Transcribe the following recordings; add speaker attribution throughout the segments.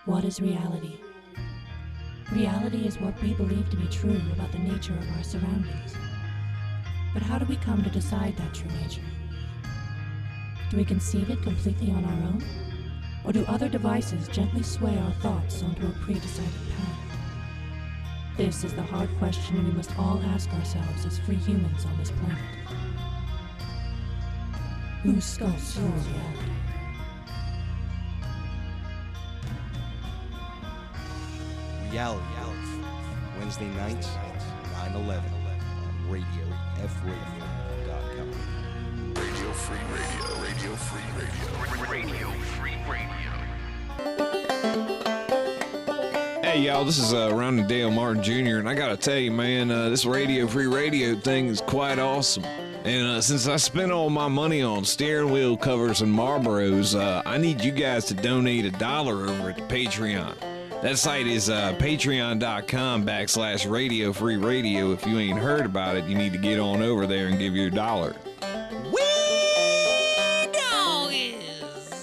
Speaker 1: What is reality? Reality is what we believe to be true about the nature of our surroundings. But how do we come to decide that true nature? Do we conceive it completely on our own? Or do other devices gently sway our thoughts onto a pre-decided path? This is the hard question we must all ask ourselves as free humans on this planet. Who sculpts your reality?
Speaker 2: Reality. Wednesday nights, 9/11 on RadioFreeRadio.com.
Speaker 3: Radio Free Radio. Radio Free Radio. Radio Free Radio.
Speaker 4: Hey y'all, this is Ronnie Dale Martin Jr. and I gotta tell you, man, this Radio Free Radio thing is quite awesome. And since I spent all my money on steering wheel covers and Marlboros, I need you guys to donate $1 over at Patreon. That site is patreon.com/Radio Free Radio. If you ain't heard about it, you need to get on over there and give your $1.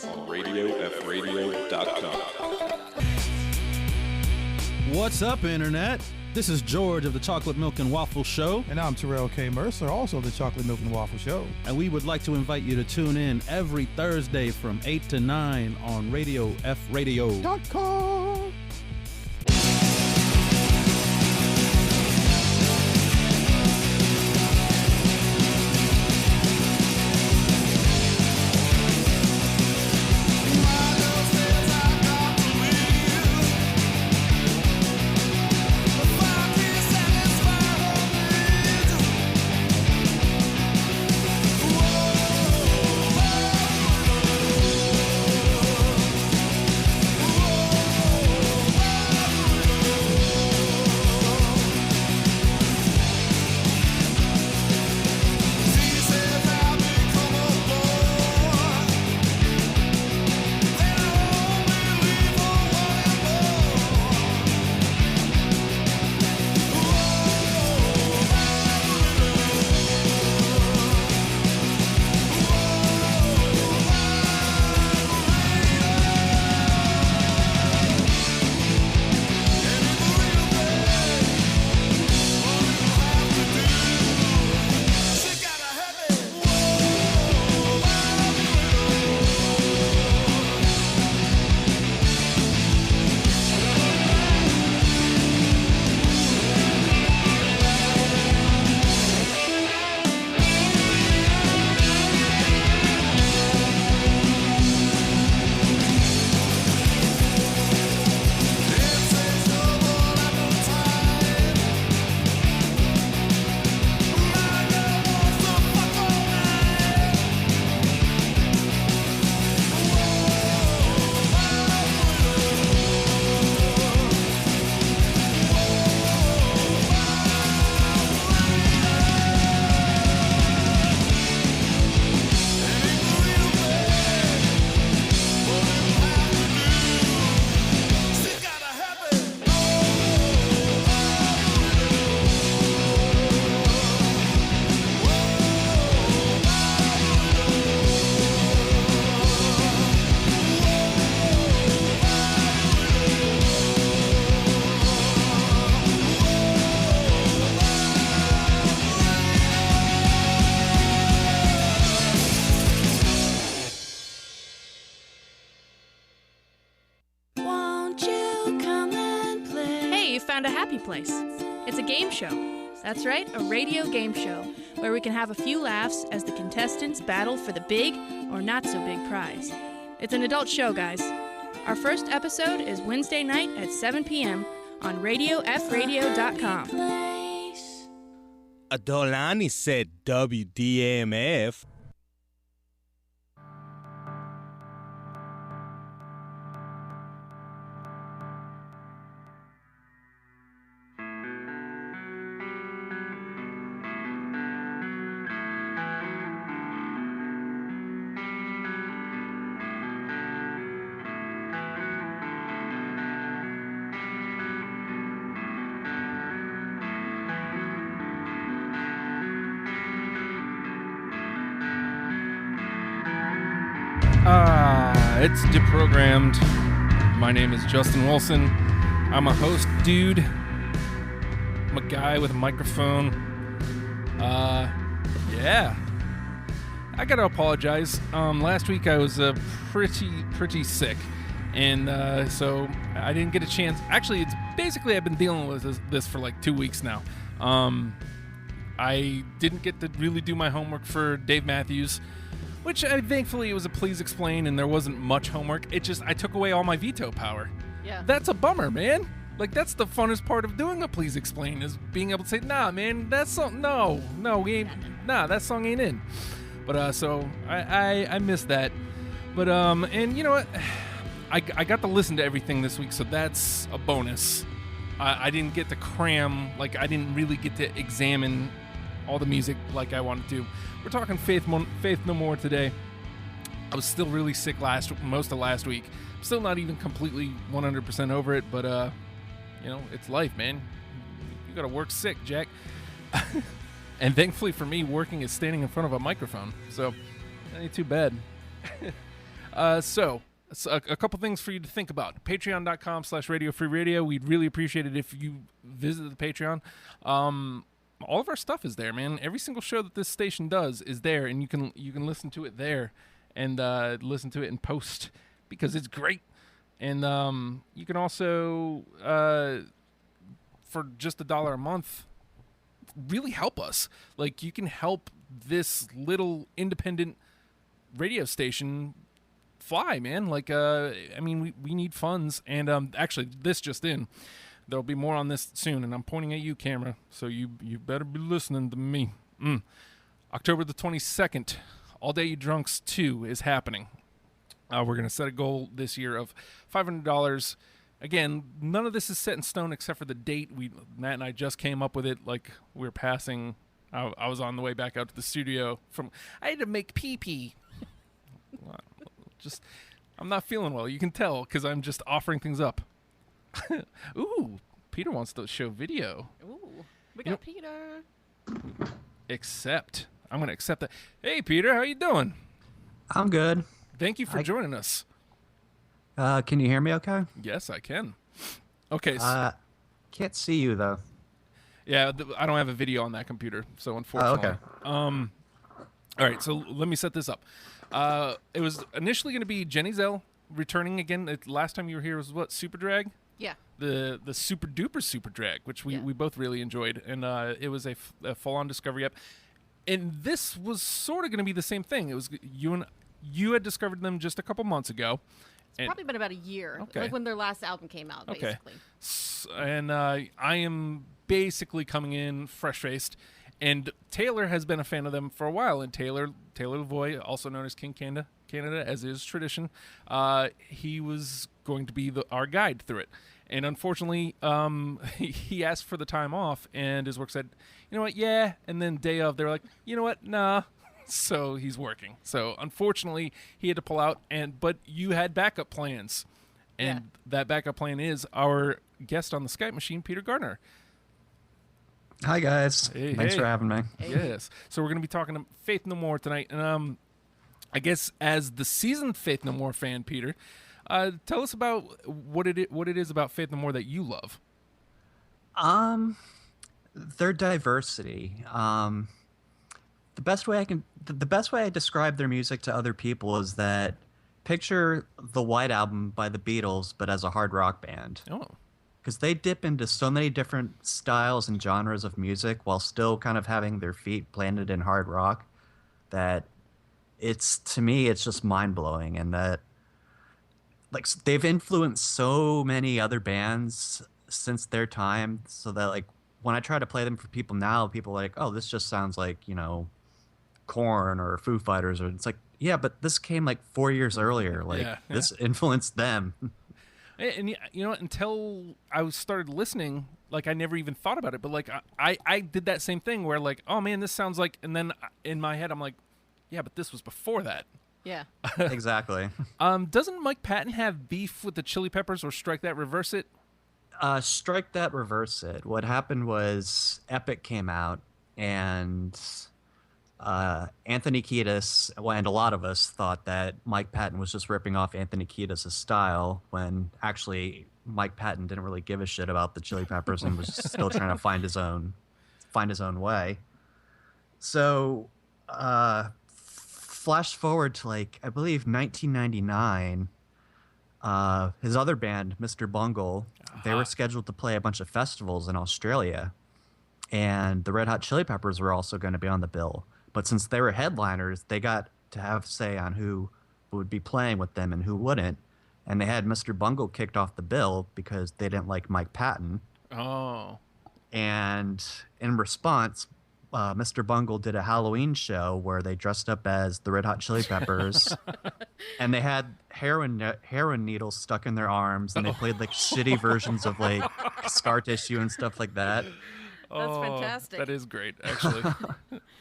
Speaker 4: On RadioFradio.com.
Speaker 5: What's up, Internet? This is George of the Chocolate Milk and Waffle Show.
Speaker 6: And I'm Terrell K. Mercer, also of the Chocolate Milk and Waffle Show.
Speaker 5: And we would like to invite you to tune in every Thursday from 8 to 9 on RadioFradio.com.
Speaker 7: Found a happy place. It's a game show. That's right, a radio game show where we can have a few laughs as the contestants battle for the big or not so big prize. It's an adult show, guys. Our first episode is Wednesday night at 7 p.m. on RadioFradio.com.
Speaker 2: Adolani said WDMF.
Speaker 8: It's deprogrammed My name is Justin Wilson. I'm a host dude. I'm a guy with a microphone. Yeah. I gotta apologize. Last week I was pretty sick, and so I didn't get a chance. Actually, it's basically I've been dealing with this for like 2 weeks now. I didn't get to really do my homework for Dave Matthews, which thankfully it was a please explain, and there wasn't much homework. It just I took away all my veto power.
Speaker 9: Yeah.
Speaker 8: That's a bummer, man. Like, that's the funnest part of doing a please explain, is being able to say, nah, man, that song, no, we ain't, nah, that song ain't in. But so I missed that. But and you know what? I got to listen to everything this week, so that's a bonus. I didn't get to cram, like I didn't really get to examine all the music like I wanted to. We're talking Faith No More today. I was still really sick most of last week. I'm still not even completely 100% over it, but you know, it's life, man. You gotta work sick, Jack. And thankfully for me, working is standing in front of a microphone, so that ain't too bad. So a couple things for you to think about. Patreon.com/Radio Free Radio. We'd really appreciate it if you visited the Patreon. All of our stuff is there, man. Every single show that this station does is there, and you can listen to it there and listen to it in post because it's great. And you can also, for just $1 a month, really help us. Like, you can help this little independent radio station fly, man. Like, I mean, we need funds. And actually, this just in. There'll be more on this soon, and I'm pointing at you, camera, so you better be listening to me. October the 22nd, All Day You Drunks 2 is happening. We're going to set a goal this year of $500. Again, none of this is set in stone except for the date. Matt and I just came up with it, like we were passing. I was on the way back out to the studio I had to make pee-pee. I'm not feeling well. You can tell because I'm just offering things up. Ooh, Peter wants to show video.
Speaker 9: Ooh, we got Peter.
Speaker 8: I'm going to accept that. Hey, Peter, how you doing?
Speaker 10: I'm good.
Speaker 8: Thank you for joining us.
Speaker 10: Can you hear me okay?
Speaker 8: Yes, I can. Okay.
Speaker 10: Can't see you, though.
Speaker 8: Yeah, I don't have a video on that computer, so unfortunately.
Speaker 10: Oh, okay.
Speaker 8: All right, so let me set this up. It was initially going to be Jenny Zell returning again. Last time you were here was what, Super Drag?
Speaker 9: Yeah.
Speaker 8: The super duper super drag, which we both really enjoyed, and it was a full-on Discovery app. And this was sort of going to be the same thing. It was you had discovered them just a couple months ago.
Speaker 9: It's probably been about a year,
Speaker 8: okay.
Speaker 9: Like when their last album came out, basically.
Speaker 8: And I am basically coming in fresh-faced, and Taylor has been a fan of them for a while. And Taylor Lavoie, also known as King Canada, as is tradition, he was going to be our guide through it. And unfortunately, he asked for the time off, and his work said, you know what, yeah. And then day of, they were like, you know what, nah. So he's working. So unfortunately, he had to pull out. But you had backup plans, and that backup plan is our guest on the Skype machine, Peter Gardner.
Speaker 10: Hi guys. Thanks for having me.
Speaker 8: Yes. So we're going to be talking to Faith No More tonight, and I guess as the seasoned Faith No More fan, Peter, tell us about what it is about Faith No More that you love.
Speaker 10: Their diversity. The best way I describe their music to other people is that picture the White Album by the Beatles, but as a hard rock band.
Speaker 8: Oh.
Speaker 10: Because they dip into so many different styles and genres of music while still kind of having their feet planted in hard rock, that to me, it's just mind-blowing. And that, like, they've influenced so many other bands since their time, so that, like, when I try to play them for people now, people are like, oh, this just sounds like, you know, Korn or Foo Fighters. Or it's like, yeah, but this came like 4 years earlier. Like, this influenced them.
Speaker 8: And you know, until I started listening, like, I never even thought about it. But, like, I did that same thing where, like, oh, man, this sounds like... And then in my head, I'm like, yeah, but this was before that.
Speaker 9: Yeah.
Speaker 10: Exactly.
Speaker 8: Doesn't Mike Patton have beef with the Chili Peppers or Strike That, Reverse It?
Speaker 10: Strike That, Reverse It. What happened was Epic came out, and Anthony Kiedis, and a lot of us thought that Mike Patton was just ripping off Anthony Kiedis' style, when actually Mike Patton didn't really give a shit about the Chili Peppers and was still trying to find his own way. So, flash forward to I believe 1999. His other band, Mr. Bungle, they were scheduled to play a bunch of festivals in Australia, and the Red Hot Chili Peppers were also going to be on the bill. But since they were headliners, they got to have say on who would be playing with them and who wouldn't. And they had Mr. Bungle kicked off the bill because they didn't like Mike Patton.
Speaker 8: Oh.
Speaker 10: And in response, Mr. Bungle did a Halloween show where they dressed up as the Red Hot Chili Peppers, and they had heroin needles stuck in their arms, and they played shitty versions of Scar Tissue and stuff like that.
Speaker 9: That's fantastic.
Speaker 8: That is great, actually.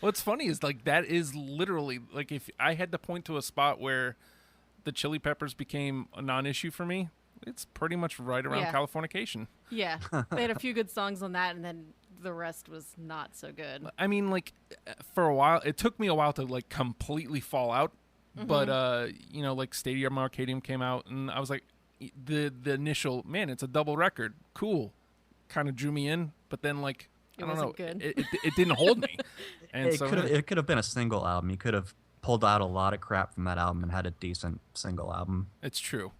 Speaker 8: What's funny is that is literally if I had to point to a spot where the Chili Peppers became a non-issue for me, it's pretty much right around Californication.
Speaker 9: Yeah, they had a few good songs on that, and then the rest was not so good.
Speaker 8: I mean, for a while, it took me a while to completely fall out. Mm-hmm. But Stadium Arcadium came out, and I was like, the initial, man, it's a double record, cool, kind of drew me in. But then I don't know, it didn't hold me. And
Speaker 10: it could have been a single album. You could have pulled out a lot of crap from that album and had a decent single album.
Speaker 8: It's true.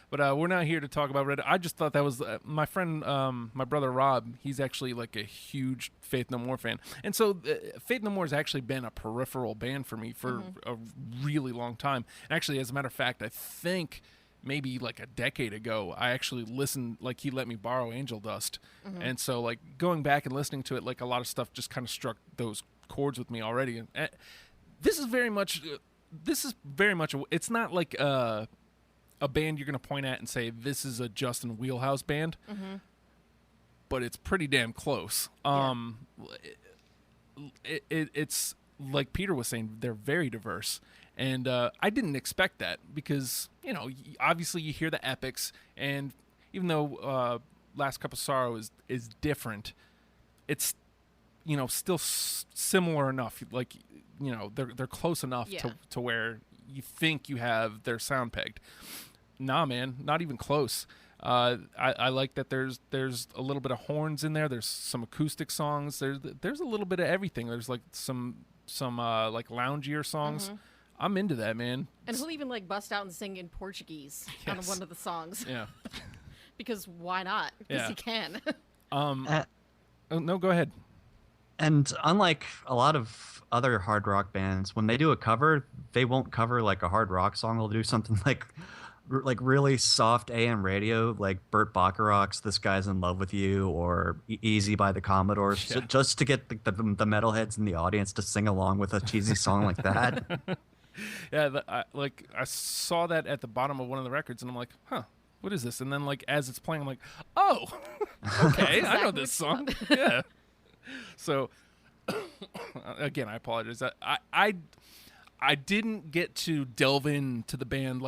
Speaker 8: But we're not here to talk about Red. I just thought that was my friend, my brother Rob. He's actually a huge Faith No More fan, and so Faith No More has actually been a peripheral band for me for a really long time. And actually, as a matter of fact, I think maybe a decade ago, I actually listened. He let me borrow Angel Dust, and so going back and listening to it, a lot of stuff just kind of struck those chords with me already. And this is very much. It's not a band you're going to point at and say, this is a Justin Wheelhouse band, but it's pretty damn close. It's like Peter was saying, they're very diverse. And I didn't expect that because, obviously you hear the epics, and even though Last Cup of Sorrow is different, it's, still similar enough. They're close enough to where you think you have their sound pegged. Nah, man, not even close. I like that there's a little bit of horns in there. There's some acoustic songs. There's a little bit of everything. There's some loungier songs. I'm into that, man.
Speaker 9: And he'll even bust out and sing in Portuguese on one of the songs.
Speaker 8: Yeah.
Speaker 9: Because why not? Because he can.
Speaker 8: No, go ahead.
Speaker 10: And unlike a lot of other hard rock bands, when they do a cover, they won't cover a hard rock song. They'll do something like really soft AM radio, like Burt Bacharach's "This Guy's in Love with You" or "Easy" by the Commodores, just to get the metalheads in the audience to sing along with a cheesy song like that.
Speaker 8: Yeah, I saw that at the bottom of one of the records, and I'm like, huh, what is this? And then as it's playing, I'm like, oh, okay, I know this song. Yeah. So, again, I apologize. I didn't get to delve into the band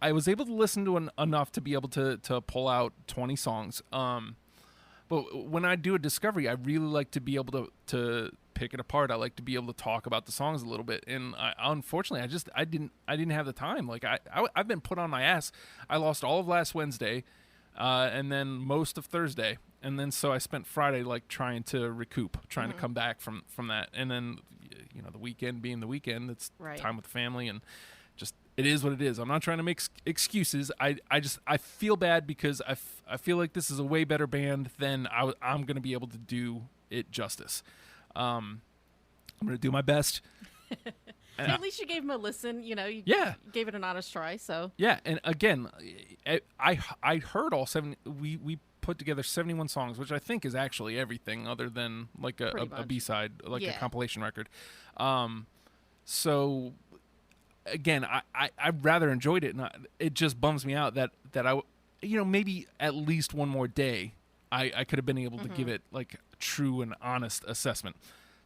Speaker 8: I was able to listen to enough to be able to pull out 20 songs. But when I do a discovery, I really like to be able to pick it apart. I like to be able to talk about the songs a little bit. And unfortunately, I didn't have the time. I've been put on my ass. I lost all of last Wednesday, and then most of Thursday. And then so I spent Friday trying to recoup, trying to come back from that. And then, the weekend being the weekend, it's time with the family, and just it is what it is. I'm not trying to make excuses. I feel bad because I feel like this is a way better band than I'm going to be able to do it justice. I'm going to do my best.
Speaker 9: At least you gave him a listen. You gave it an honest try. So
Speaker 8: yeah, and again, I heard all 7. We put together 71 songs, which I think is actually everything other than a B-side, a compilation record. So again, I rather enjoyed it, and it just bums me out that I, maybe at least one more day, I could have been able to give it true and honest assessment.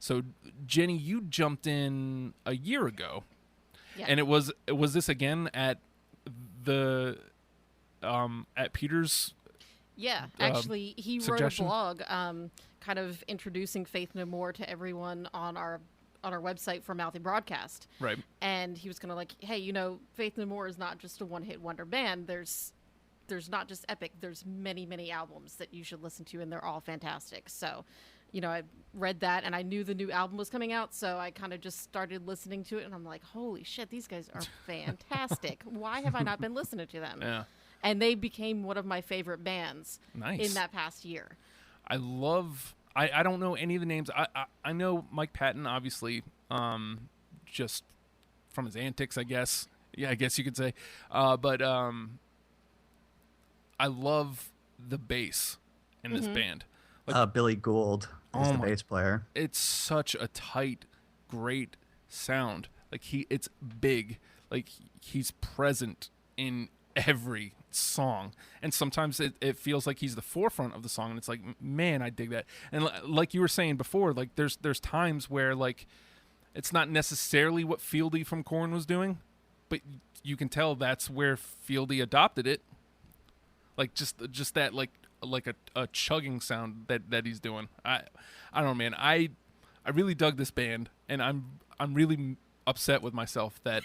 Speaker 8: So Jenny, you jumped in a year ago, and it was this again at the at Peter's.
Speaker 9: Yeah, actually, he wrote a blog kind of introducing Faith No More to everyone on our on our website for Mouthy Broadcast.
Speaker 8: Right.
Speaker 9: And he was kind of like, hey, you know, Faith No More is not just a one-hit wonder band. There's not just Epic. There's many, many albums that you should listen to, and they're all fantastic. So, you know, I read that, and I knew the new album was coming out, so I kind of just started listening to it, and I'm like, holy shit, these guys are fantastic. Why have I not been listening to them?
Speaker 8: Yeah.
Speaker 9: And they became one of my favorite bands
Speaker 8: Nice.
Speaker 9: in that past year.
Speaker 8: I don't know any of the names. I know Mike Patton, obviously, just from his antics, I guess. Yeah, I guess you could say. But I love the bass in this band. Like,
Speaker 10: Billy Gould is the bass player.
Speaker 8: It's such a tight, great sound. Like it's big. Like he's present in every song, and sometimes it feels like he's the forefront of the song, and it's like, man, I dig that. And like you were saying before, like there's times where like it's not necessarily what Fieldy from Korn was doing, but you can tell that's where Fieldy adopted it. Like just that like a chugging sound that he's doing. I don't know, man. I really dug this band, and I'm really upset with myself that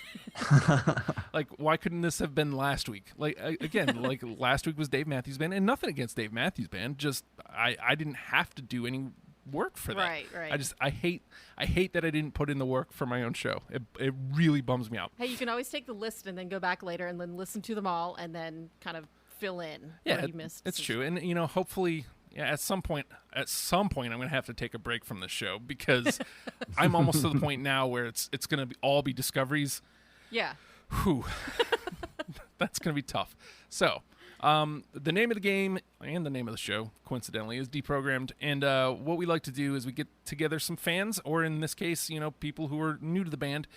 Speaker 8: like, why couldn't this have been last week? Like again, like last week was Dave Matthews Band, and nothing against Dave Matthews Band, just I didn't have to do any work for that.
Speaker 9: Right.
Speaker 8: I hate that I didn't put in the work for my own show. It really bums me out.
Speaker 9: Hey, you can always take the list and then go back later and then listen to them all and then kind of fill in what you missed.
Speaker 8: It's true. And you know, hopefully, at some point I'm going to have to take a break from this show, because I'm almost to the point now where it's going to all be discoveries.
Speaker 9: Yeah.
Speaker 8: Whew. That's going to be tough. So, the name of the game and the name of the show, coincidentally, is Deprogrammed. And what we like to do is we get together some fans, or in this case, you know, people who are new to the band,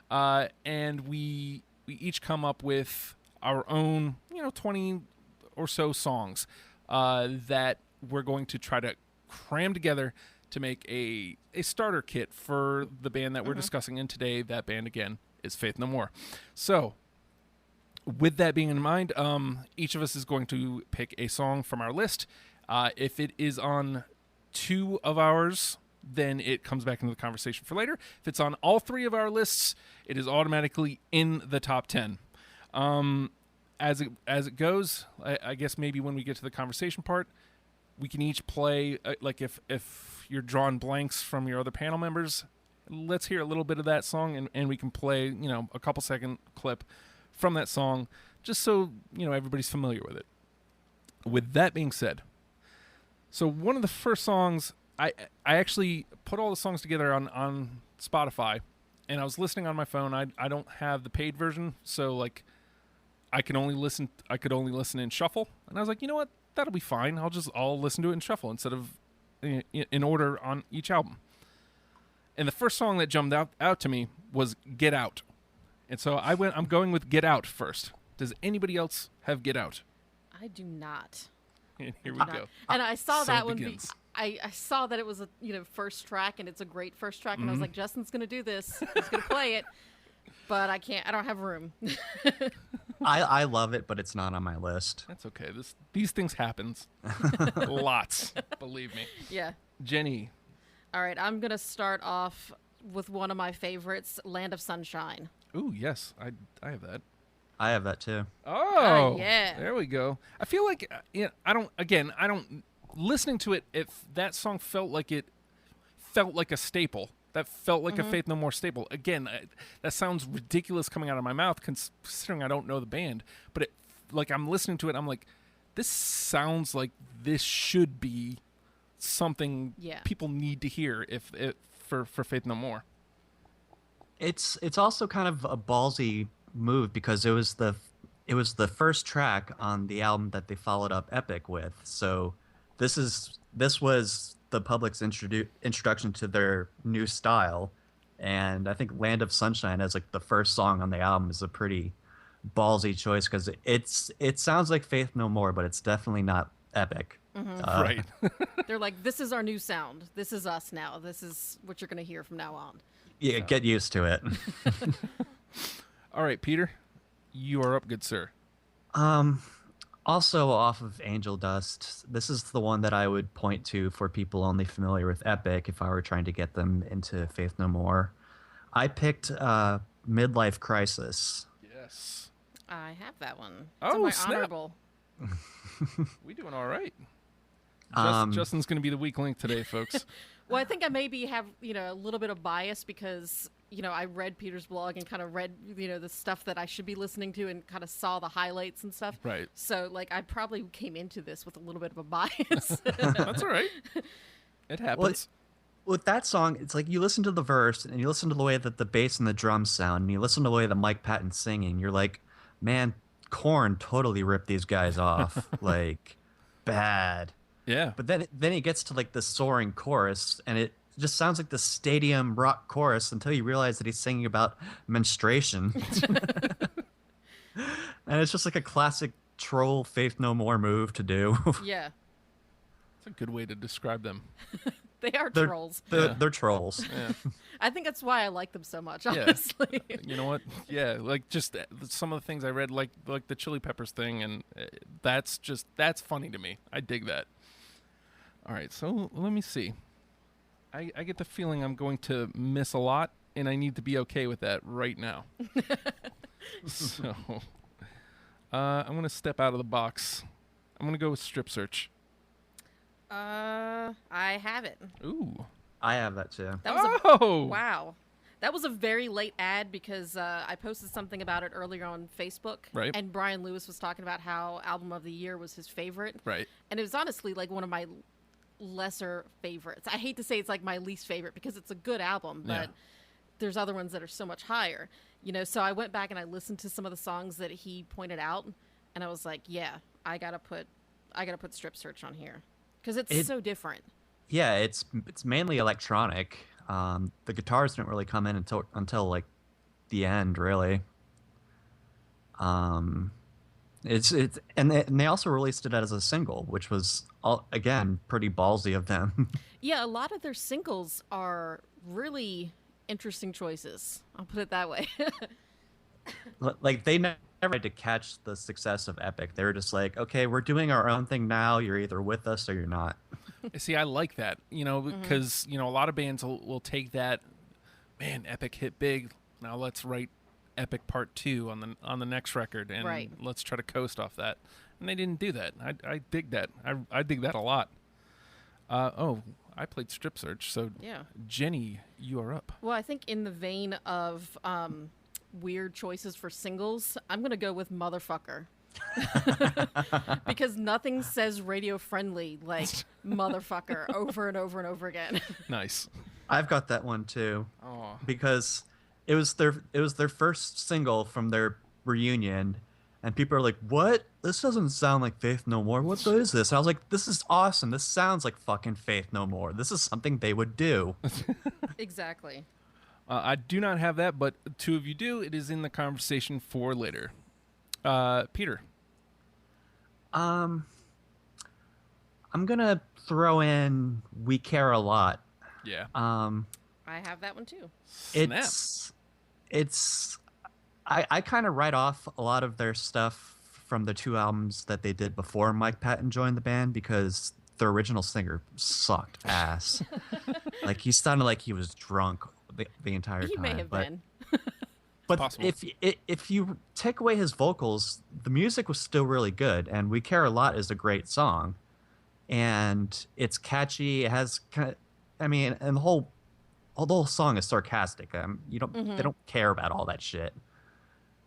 Speaker 8: and we each come up with our own, you know, 20 or so songs that we're going to try to cram together to make a starter kit for the band that we're discussing. And today, that band, again, is Faith No More. So, with that being in mind, each of us is going to pick a song from our list. If it is on 2 of ours, then it comes back into the conversation for later. If it's on all 3 of our lists, it is automatically in the top 10. As it goes, I guess maybe when we get to the conversation part, we can each play, like if you're drawing blanks from your other panel members, let's hear a little bit of that song, and we can play, you know, a couple second clip from that song, just so, you know, everybody's familiar with it. With that being said, so one of the first songs, I actually put all the songs together on Spotify, and I was listening on my phone. I don't have the paid version, so like I could only listen in shuffle, and I was like, you know what, that'll be fine. I'll listen to it in shuffle instead of in order on each album. And the first song that jumped out to me was Get Out. And so I'm going with Get Out first. Does anybody else have Get Out?
Speaker 9: I do not.
Speaker 8: And here we go.
Speaker 9: And I saw
Speaker 8: So
Speaker 9: that one.
Speaker 8: begins.
Speaker 9: I saw that it was a first track, and it's a great first track, and I was like, Justin's gonna do this. He's gonna play it, but I can't. I don't have room.
Speaker 10: I love it, but it's not on my list.
Speaker 8: That's okay. These things happens. Lots, believe me.
Speaker 9: Yeah.
Speaker 8: Jenny.
Speaker 9: All right, I'm gonna start off with one of my favorites, Land of Sunshine.
Speaker 8: Ooh, yes, I have that.
Speaker 10: I have that too.
Speaker 8: Oh,
Speaker 9: yeah.
Speaker 8: There we go. I feel like I don't. Listening to it, if that song felt like a staple. That felt like a Faith No More staple. Again, that sounds ridiculous coming out of my mouth, considering I don't know the band. But like I'm listening to it, I'm like, this sounds like this should be something people need to hear for Faith No More.
Speaker 10: It's also kind of a ballsy move, because it was the first track on the album that they followed up Epic with. So this was the public's introduction to their new style, and I think Land of Sunshine as like the first song on the album is a pretty ballsy choice, because it sounds like Faith No More, but it's definitely not Epic.
Speaker 8: Right.
Speaker 9: They're like, this is our new sound. This is us now. This is what you're gonna hear from now on.
Speaker 10: Yeah, get used to it.
Speaker 8: All right, Peter, you are up, good sir.
Speaker 10: Also off of Angel Dust, this is the one that I would point to for people only familiar with Epic if I were trying to get them into Faith No More. I picked Midlife Crisis.
Speaker 8: Yes.
Speaker 9: I have that one. It's
Speaker 8: Oh,
Speaker 9: on my
Speaker 8: snap.
Speaker 9: honorable.
Speaker 8: We doing all right.
Speaker 10: Um,
Speaker 8: Justin's going to be the weak link today, folks.
Speaker 9: Well, I think I maybe have, a little bit of bias because, I read Peter's blog and kind of read, the stuff that I should be listening to and kind of saw the highlights and stuff.
Speaker 8: Right.
Speaker 9: So, I probably came into this with a little bit of a bias.
Speaker 8: That's all right. It happens.
Speaker 10: With that song, it's like you listen to the verse and you listen to the way that the bass and the drums sound, and you listen to the way that Mike Patton's singing. You're like, man, Korn totally ripped these guys off, like bad.
Speaker 8: Yeah.
Speaker 10: But then he gets to like the soaring chorus, and it just sounds like the stadium rock chorus until you realize that he's singing about menstruation. And it's just like a classic troll Faith No More move to do.
Speaker 9: Yeah.
Speaker 8: It's a good way to describe them.
Speaker 9: They are
Speaker 10: They're-
Speaker 9: trolls.
Speaker 10: They're trolls.
Speaker 8: Yeah.
Speaker 9: I think that's why I like them so much, honestly.
Speaker 8: You know what? Yeah, like just some of the things I read, like the Chili Peppers thing, and that's funny to me. I dig that. All right, so let me see. I get the feeling I'm going to miss a lot, and I need to be okay with that right now. So I'm going to step out of the box. I'm going to go with Strip Search.
Speaker 9: I have it.
Speaker 8: Ooh.
Speaker 10: I have that too.
Speaker 9: That was
Speaker 8: Oh!
Speaker 9: Wow. That was a very late ad because I posted something about it earlier on Facebook.
Speaker 8: Right.
Speaker 9: And Brian Lewis was talking about how Album of the Year was his favorite.
Speaker 8: Right.
Speaker 9: And it was honestly like one of my lesser favorites. I hate to say it's like my least favorite because it's a good album, but
Speaker 8: Yeah.
Speaker 9: there's other ones that are so much higher. So I went back and I listened to some of the songs that he pointed out, and I was like, yeah, I gotta put Strip Search on here because it's so different.
Speaker 10: Yeah, it's mainly electronic. The guitars didn't really come in until like the end, really. It's and they also released it as a single, which was again pretty ballsy of them.
Speaker 9: Yeah, a lot of their singles are really interesting choices. I'll put it that way.
Speaker 10: Like they never tried to catch the success of Epic. They were just like, okay, we're doing our own thing now. You're either with us or you're not.
Speaker 8: See, I like that, because, a lot of bands will take that, man, Epic hit big. Now let's write Epic Part 2 on the next record, and
Speaker 9: Right.
Speaker 8: let's try to coast off that. And they didn't do that. I dig that. I dig that a lot. I played Strip Search, so
Speaker 9: Yeah.
Speaker 8: Jenny, you are up.
Speaker 9: Well, I think in the vein of weird choices for singles, I'm going to go with Motherfucker. Because nothing says radio friendly like Motherfucker over and over and over again.
Speaker 8: Nice.
Speaker 10: I've got that one too.
Speaker 8: Oh.
Speaker 10: Because it was their first single from their reunion, and people are like, "What? This doesn't sound like Faith No More. What is this?" And I was like, "This is awesome. This sounds like fucking Faith No More. This is something they would do."
Speaker 9: Exactly.
Speaker 8: I do not have that, but two of you do. It is in the conversation for later. Peter.
Speaker 10: I'm gonna throw in "We Care a Lot."
Speaker 8: Yeah.
Speaker 9: I have that one too.
Speaker 8: Snap.
Speaker 10: I kind of write off a lot of their stuff from the two albums that they did before Mike Patton joined the band because the original singer sucked ass. Like he sounded like he was drunk the entire time.
Speaker 9: He may have been.
Speaker 10: But
Speaker 8: Possible.
Speaker 10: if you take away his vocals, the music was still really good, and "We Care a Lot" is a great song, and it's catchy. It has and the whole song is sarcastic. They don't care about all that shit.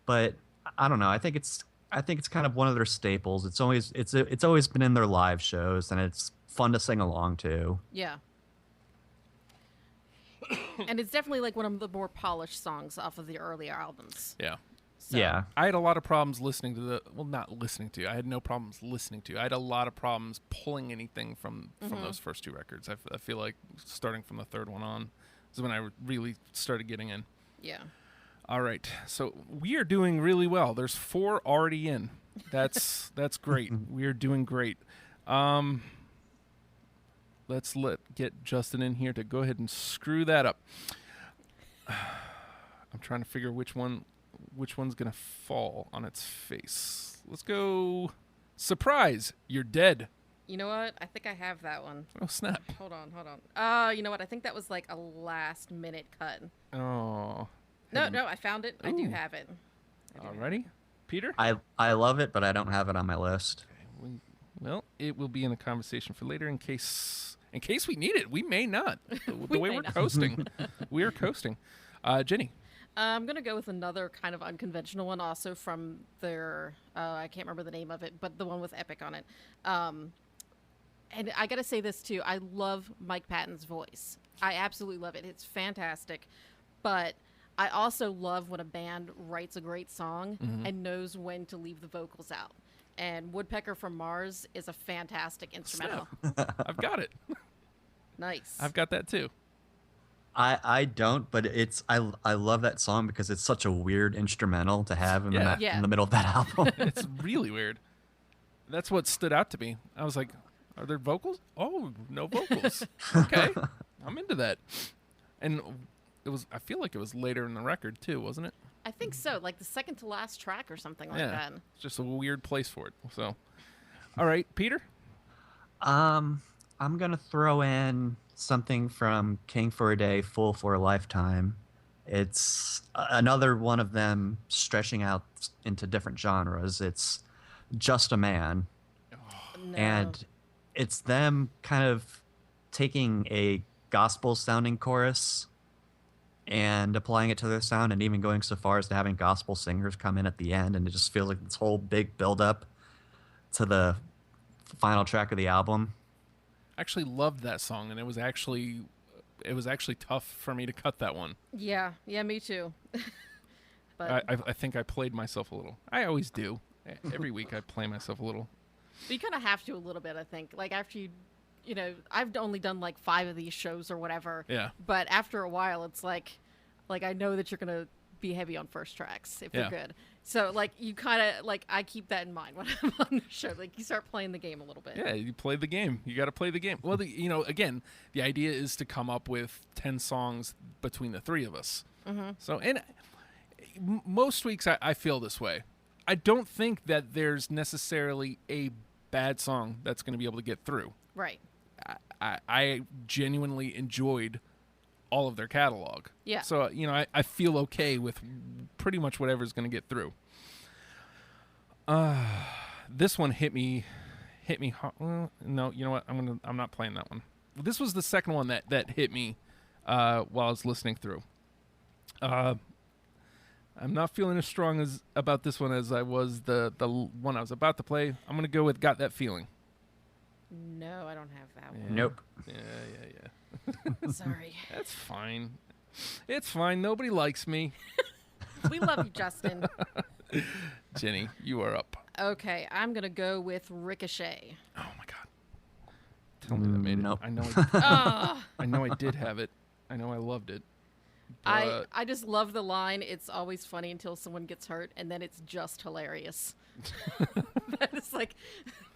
Speaker 10: But I don't know. I think it's kind of one of their staples. It's always been in their live shows, and it's fun to sing along to.
Speaker 9: Yeah. And it's definitely like one of the more polished songs off of the earlier albums.
Speaker 8: Yeah.
Speaker 9: So,
Speaker 10: Yeah.
Speaker 8: I had a lot of problems listening to I had no problems listening to. I had a lot of problems pulling anything from those first two records. I feel like starting from the third one on is when I really started getting in.
Speaker 9: Yeah.
Speaker 8: All right. So we are doing really well. There's 4 already in. That's great. We are doing great. Let's get Justin in here to go ahead and screw that up. I'm trying to figure which one's going to fall on its face. Let's go. Surprise, you're dead.
Speaker 9: You know what? I think I have that one.
Speaker 8: Oh, snap.
Speaker 9: Hold on. You know what? I think that was like a last-minute cut.
Speaker 8: Oh.
Speaker 9: No, I found it. I do have it.
Speaker 8: Alrighty. Peter?
Speaker 10: I love it, but I don't have it on my list.
Speaker 8: Well, it will be in the conversation for later in case we need it. We may not. The way we're coasting. We are coasting. Jenny?
Speaker 9: I'm going to go with another kind of unconventional one also from their, I can't remember the name of it, but the one with Epic on it. And I got to say this too. I love Mike Patton's voice. I absolutely love it. It's fantastic. But I also love when a band writes a great song and knows when to leave the vocals out. And Woodpecker from Mars is a fantastic instrumental.
Speaker 8: I've got it.
Speaker 9: Nice.
Speaker 8: I've got that too.
Speaker 10: I don't, but I love that song because it's such a weird instrumental to have in the middle of that album.
Speaker 8: It's really weird. That's what stood out to me. I was like, are there vocals? Oh, no vocals. Okay. I'm into that. And I feel like it was later in the record too, wasn't it?
Speaker 9: I think so, like the second to last track or something like that.
Speaker 8: It's just a weird place for it. So, all right, Peter?
Speaker 10: I'm going to throw in something from King for a Day, Fool for a Lifetime. It's another one of them stretching out into different genres. It's Just a Man.
Speaker 9: No.
Speaker 10: And it's them kind of taking a gospel-sounding chorus and applying it to their sound, and even going so far as to having gospel singers come in at the end, and it just feels like this whole big build-up to the final track of the album.
Speaker 8: I actually loved that song, and it was actually tough for me to cut that one.
Speaker 9: Yeah, me too. But
Speaker 8: I think I played myself a little. I always do. Every week I play myself a little.
Speaker 9: But you kind of have to a little bit, I think. Like after you know, I've only done like 5 of these shows or whatever.
Speaker 8: Yeah.
Speaker 9: But after a while, it's like I know that you're gonna be heavy on first tracks if you're good. So like you kind of like I keep that in mind when I'm on the show. Like you start playing the game a little bit.
Speaker 8: Yeah, you play the game. You got to play the game. Well, again, the idea is to come up with 10 songs between the 3 of us. Mm-hmm. So, and most weeks I feel this way. I don't think that there's necessarily a bad song that's going to be able to get through.
Speaker 9: Right.
Speaker 8: I genuinely enjoyed all of their catalog.
Speaker 9: Yeah.
Speaker 8: So, I feel okay with pretty much whatever's going to get through. This one hit me hard. Well, no, you know what? I'm not playing that one. This was the second one that hit me while I was listening through. I'm not feeling as strong about this one as I was the one I was about to play. I'm going to go with Got That Feeling.
Speaker 9: No, I don't have that
Speaker 8: Yeah.
Speaker 9: one.
Speaker 10: Nope.
Speaker 8: Yeah.
Speaker 9: Sorry.
Speaker 8: That's fine. It's fine. Nobody likes me.
Speaker 9: We love you, Justin.
Speaker 8: Jenny, you are up.
Speaker 9: Okay, I'm going to go with Ricochet.
Speaker 8: Oh, my God. Tell me that made
Speaker 10: Nope.
Speaker 8: it. I know I know I did have it. I know I loved it. But
Speaker 9: I just love the line, it's always funny until someone gets hurt, and then it's just hilarious. That is like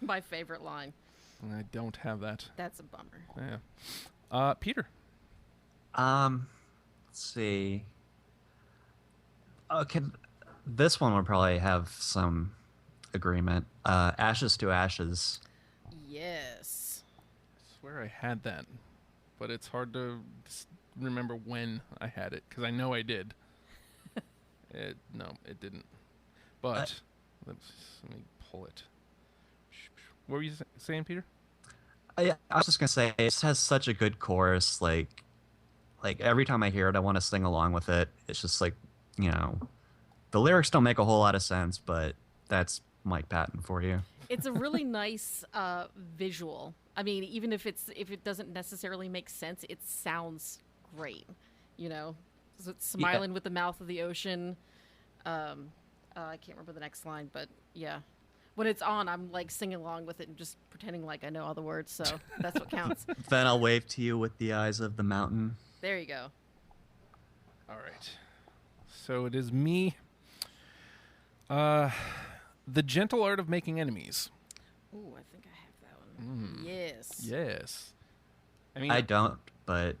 Speaker 9: my favorite line.
Speaker 8: I don't have that.
Speaker 9: That's a bummer.
Speaker 8: Yeah. Peter.
Speaker 10: Let's see. Okay, this one would probably have some agreement. Ashes to Ashes.
Speaker 9: Yes.
Speaker 8: I swear I had that, but it's hard to remember when I had it, because I know I did. No, it didn't. But let me pull it. What were you saying, Peter?
Speaker 10: I was just gonna say it has such a good chorus. Like every time I hear it, I want to sing along with it. It's just like, the lyrics don't make a whole lot of sense, but that's Mike Patton for you.
Speaker 9: It's a really nice visual. I mean, even if it doesn't necessarily make sense, it sounds great. So it's smiling with the mouth of the ocean. I can't remember the next line, but yeah. When it's on, I'm like singing along with it and just pretending like I know all the words, so that's what counts.
Speaker 10: Then I'll wave to you with the eyes of the mountain.
Speaker 9: There you go.
Speaker 8: All right. So it is me. The Gentle Art of Making Enemies.
Speaker 9: Ooh, I think I have that one. Yes.
Speaker 8: Yes.
Speaker 10: I don't, but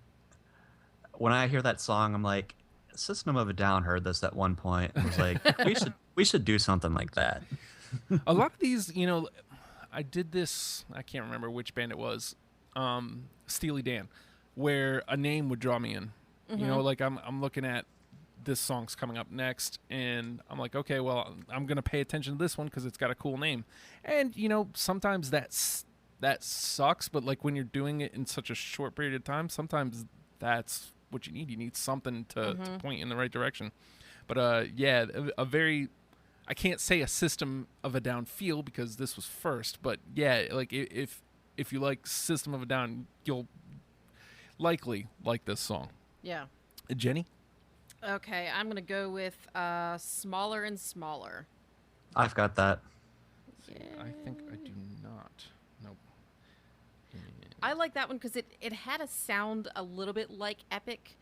Speaker 10: when I hear that song, I'm like, System of a Down heard this at one point and was like, we should do something like that.
Speaker 8: A lot of these, I did this. I can't remember which band it was. Steely Dan, where a name would draw me in. You know, like I'm looking at this song's coming up next, and I'm like, okay, well, I'm gonna pay attention to this one because it's got a cool name. And you know, sometimes that sucks, but like when you're doing it in such a short period of time, sometimes that's what you need. You need something to point in the right direction. But yeah, a very, I can't say a System of a Down feel because this was first, but yeah, like if you like System of a Down, you'll likely like this song.
Speaker 9: Yeah.
Speaker 8: Jenny?
Speaker 9: Okay, I'm going to go with Smaller and Smaller.
Speaker 10: I've got that.
Speaker 9: Yeah.
Speaker 8: I think I do not. Nope.
Speaker 9: I like that one because it had a sound a little bit like Epic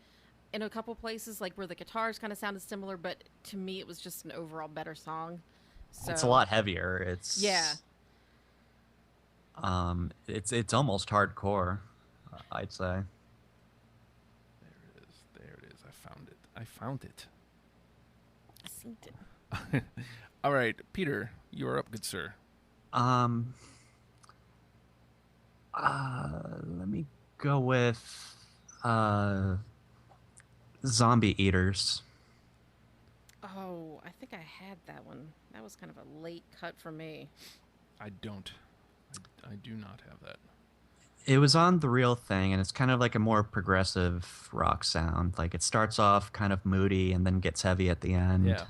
Speaker 9: in a couple places, like where the guitars kind of sounded similar, but to me it was just an overall better song. So,
Speaker 10: It's a lot heavier. It's
Speaker 9: Yeah.
Speaker 10: It's almost hardcore, I'd say.
Speaker 8: There it is. I found it.
Speaker 9: I seen it.
Speaker 8: All right, Peter, you are up, good sir.
Speaker 10: Let me go with Zombie Eaters.
Speaker 9: Oh, I think I had that one. That was kind of a late cut for me.
Speaker 8: I don't. I do not have that.
Speaker 10: It was on The Real Thing, and it's kind of like a more progressive rock sound. Like it starts off kind of moody and then gets heavy at the end.
Speaker 8: Yeah.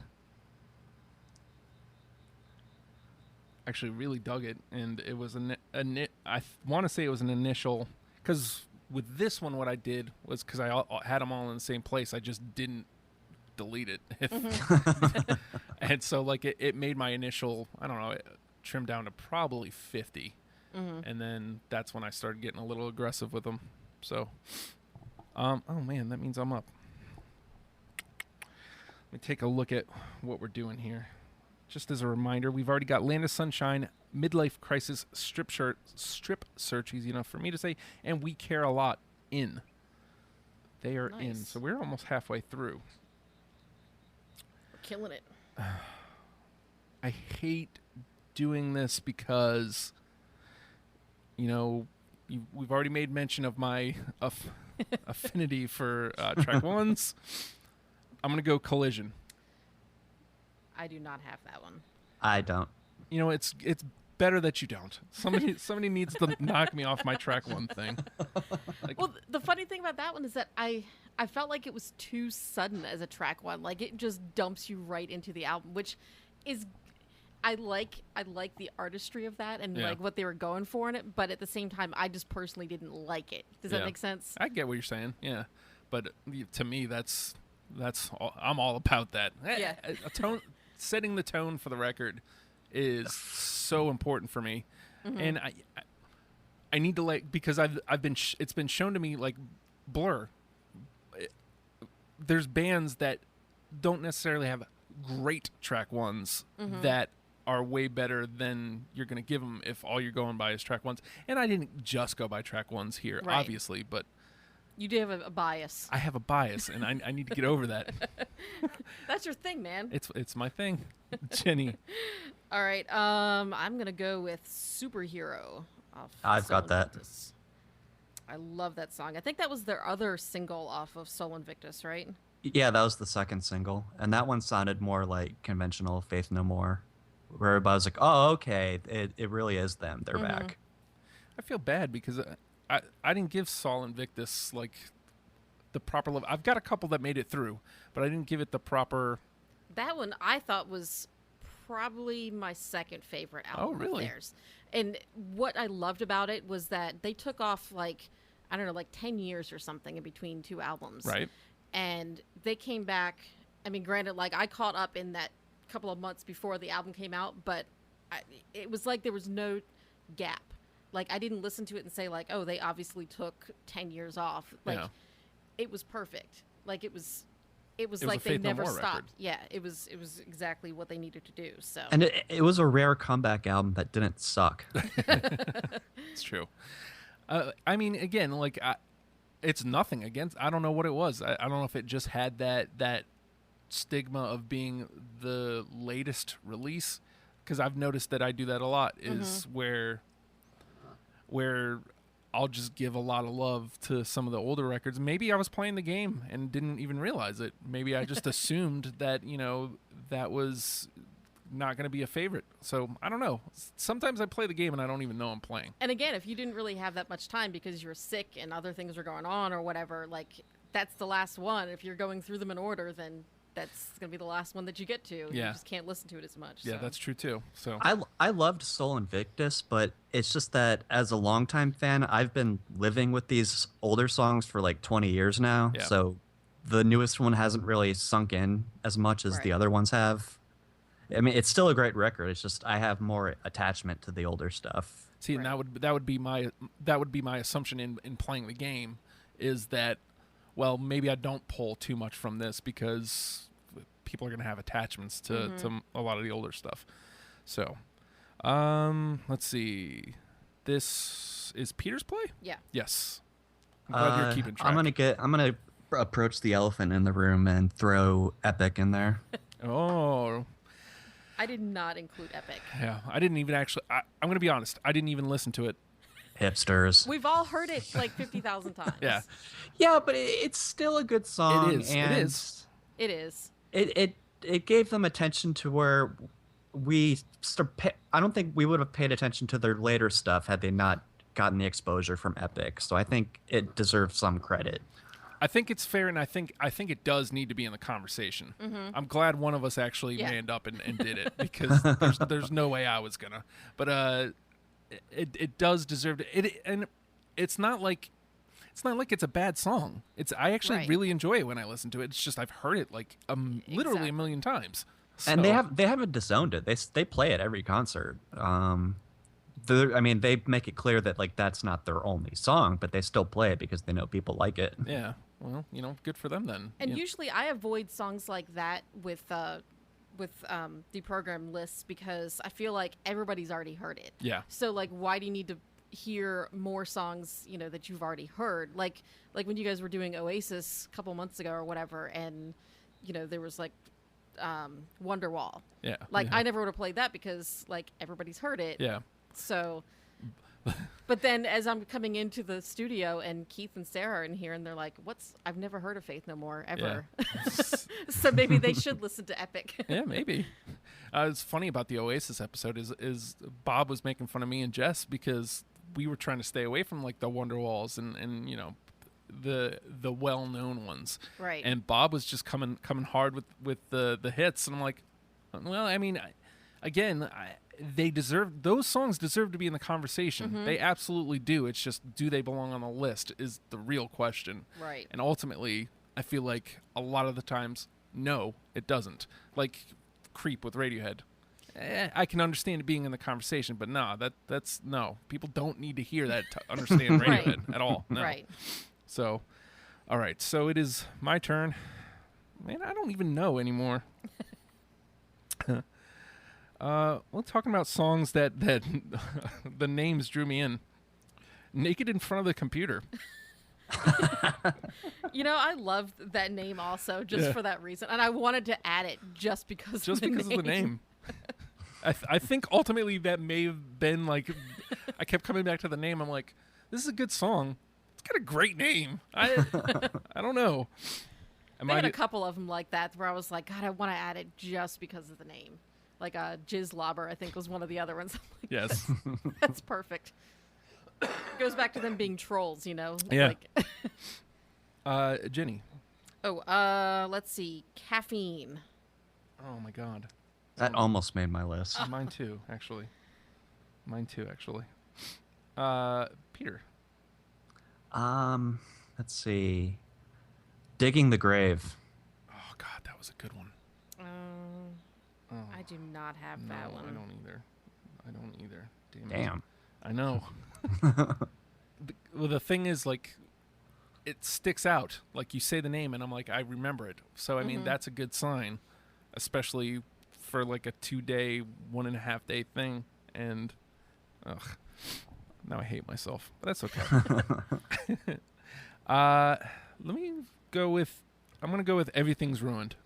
Speaker 8: Actually, really dug it, and it was I want to say it was an initial, because with this one, what I did was because I had them all in the same place, I just didn't delete it, and so like it made my initial, I don't know, it trimmed down to probably 50. And then that's when I started getting a little aggressive with them. So, oh man, that means I'm up. Let me take a look at what we're doing here. Just as a reminder, we've already got Land of Sunshine, Midlife Crisis, Strip Search, easy enough for me to say, and We Care a Lot in. They are in, so we're almost halfway through.
Speaker 9: We're killing it.
Speaker 8: I hate doing this because, you know, we've already made mention of my affinity for track ones. I'm going to go Collision.
Speaker 9: I do not have that one.
Speaker 10: I don't.
Speaker 8: You know, it's better that you don't. Somebody needs to knock me off my track one thing. Like,
Speaker 9: Well, the funny thing about that one is that I felt like it was too sudden as a track one. Like it just dumps you right into the album, which is I like the artistry of that and like what they were going for in it, but at the same time I just personally didn't like it. Does that make sense?
Speaker 8: I get what you're saying. Yeah. But to me that's all, I'm all about that.
Speaker 9: Yeah.
Speaker 8: A tone, setting the tone for the record is so important for me. And I need to like, because I've been it's been shown to me like Blur. There's bands that don't necessarily have great track ones that are way better than you're going to give them if all you're going by is track ones. And I didn't just go by track ones here, obviously, but
Speaker 9: you do have a bias.
Speaker 8: I have a bias, and I need to get over that.
Speaker 9: That's your thing, man.
Speaker 8: It's my thing, Jenny.
Speaker 9: All right, I'm gonna go with Superhero.
Speaker 10: I've got that.
Speaker 9: Invictus. I love that song. I think that was their other single off of Sol Invictus, right?
Speaker 10: Yeah, that was the second single, and that one sounded more like conventional Faith No More, where everybody was like, "Oh, okay, it really is them. They're back."
Speaker 8: I feel bad because I didn't give Sol Invictus like the proper love. I've got a couple that made it through, but I didn't give it the proper.
Speaker 9: That one I thought was probably my second favorite album of theirs. And what I loved about it was that they took off like, I don't know, like 10 years or something in between two albums.
Speaker 8: Right.
Speaker 9: And they came back. I mean, granted, like I caught up in that couple of months before the album came out, but it was like there was no gap. Like I didn't listen to it and say like, oh, they obviously took 10 years off. Like it was perfect. Like it was like they never stopped. Record. Yeah, it was exactly what they needed to do. So
Speaker 10: and it was a rare comeback album that didn't suck.
Speaker 8: It's true. I mean, again, like it's nothing against. I don't know what it was. I don't know if it just had that stigma of being the latest release. because I've noticed that I do that a lot. Is where I'll just give a lot of love to some of the older records. Maybe I was playing the game and didn't even realize it. Maybe I just assumed that, that was not going to be a favorite. So I don't know. Sometimes I play the game and I don't even know I'm playing.
Speaker 9: And again, if you didn't really have that much time because you were sick and other things were going on or whatever, like that's the last one. If you're going through them in order, then that's going to be the last one that you get to.
Speaker 8: Yeah.
Speaker 9: You just can't listen to it as much.
Speaker 8: Yeah,
Speaker 9: so.
Speaker 8: that's true too. So
Speaker 10: I loved Soul Invictus, but it's just that as a longtime fan, I've been living with these older songs for like 20 years now.
Speaker 8: Yeah.
Speaker 10: So the newest one hasn't really sunk in as much as the other ones have. I mean, it's still a great record. It's just I have more attachment to the older stuff.
Speaker 8: See, and that would be my assumption in playing the game, is that, well, maybe I don't pull too much from this because people are going to have attachments to a lot of the older stuff. So, let's see. This is Peter's play?
Speaker 9: Yeah.
Speaker 8: Yes. I'm glad you're keeping track.
Speaker 10: I'm gonna approach the elephant in the room and throw Epic in there.
Speaker 8: Oh.
Speaker 9: I did not include Epic.
Speaker 8: Yeah, I didn't even actually. I'm going to be honest. I didn't even listen to it.
Speaker 10: Hipsters.
Speaker 9: We've all heard it like 50,000 times.
Speaker 8: Yeah.
Speaker 10: Yeah, but it's still a good song.
Speaker 8: It is.
Speaker 10: And
Speaker 8: it is.
Speaker 9: It is.
Speaker 10: It gave them attention to where I don't think we would have paid attention to their later stuff had they not gotten the exposure from Epic. So I think it deserves some credit.
Speaker 8: I think it's fair, and I think it does need to be in the conversation. I'm glad one of us actually manned up and did it, because there's no way I was gonna. But it does deserve it. And it's not like it's a bad song. I actually really enjoy it when I listen to it. It's just I've heard it like literally a million times. So.
Speaker 10: And they haven't disowned it. They play it every concert. They make it clear that like that's not their only song, but they still play it because they know people like it.
Speaker 8: Yeah. Well, good for them then.
Speaker 9: And usually I avoid songs like that with deprogram lists because I feel like everybody's already heard it.
Speaker 8: Yeah.
Speaker 9: So like, why do you need to hear more songs, that you've already heard? Like when you guys were doing Oasis a couple months ago or whatever, and there was like Wonderwall.
Speaker 8: Yeah.
Speaker 9: Like I never would have played that because like everybody's heard it.
Speaker 8: Yeah.
Speaker 9: So, but then as I'm coming into the studio and Keith and Sarah are in here and they're like, I've never heard of Faith No More ever. Yeah. So maybe they should listen to Epic.
Speaker 8: Yeah, maybe. It's funny about the Oasis episode is Bob was making fun of me and Jess because we were trying to stay away from like the Wonderwalls and the well-known ones.
Speaker 9: Right.
Speaker 8: And Bob was just coming hard with the hits, and I'm like, well, I mean, those songs deserve to be in the conversation. They absolutely do. It's just, do they belong on the list is the real question.
Speaker 9: Right.
Speaker 8: And ultimately, I feel like a lot of the times, no, it doesn't. Like Creep with Radiohead. I can understand it being in the conversation, but that's no. People don't need to hear that to understand Radiohead at all. No.
Speaker 9: Right.
Speaker 8: So, all right. So it is my turn. Man, I don't even know anymore. We're talking about songs that the names drew me in. Naked in Front of the Computer.
Speaker 9: I loved that name also just for that reason. And I wanted to add it just because of the name.
Speaker 8: I think ultimately that may have been like, I kept coming back to the name. I'm like, this is a good song. It's got a great name. I don't know.
Speaker 9: I had a couple of them like that where I was like, God, I want to add it just because of the name. Like Jizz Lobber, I think, was one of the other ones. Like,
Speaker 8: yes.
Speaker 9: That's perfect. Goes back to them being trolls,
Speaker 8: Yeah. Jenny.
Speaker 9: Oh, let's see. Caffeine.
Speaker 8: Oh, my God.
Speaker 10: That almost made my list.
Speaker 8: Mine too, actually. Peter.
Speaker 10: Let's see. Digging the Grave.
Speaker 8: Oh, God, that was a good one.
Speaker 9: I do not have that one.
Speaker 8: I don't either.
Speaker 10: Damn.
Speaker 8: I know. Well, the thing is, like, it sticks out. Like, you say the name, and I'm like, I remember it. So, I mean, that's a good sign, especially for, like, a 2-day, 1.5 day thing. And, now I hate myself. But that's okay. Let me go with, I'm going to go with Everything's Ruined.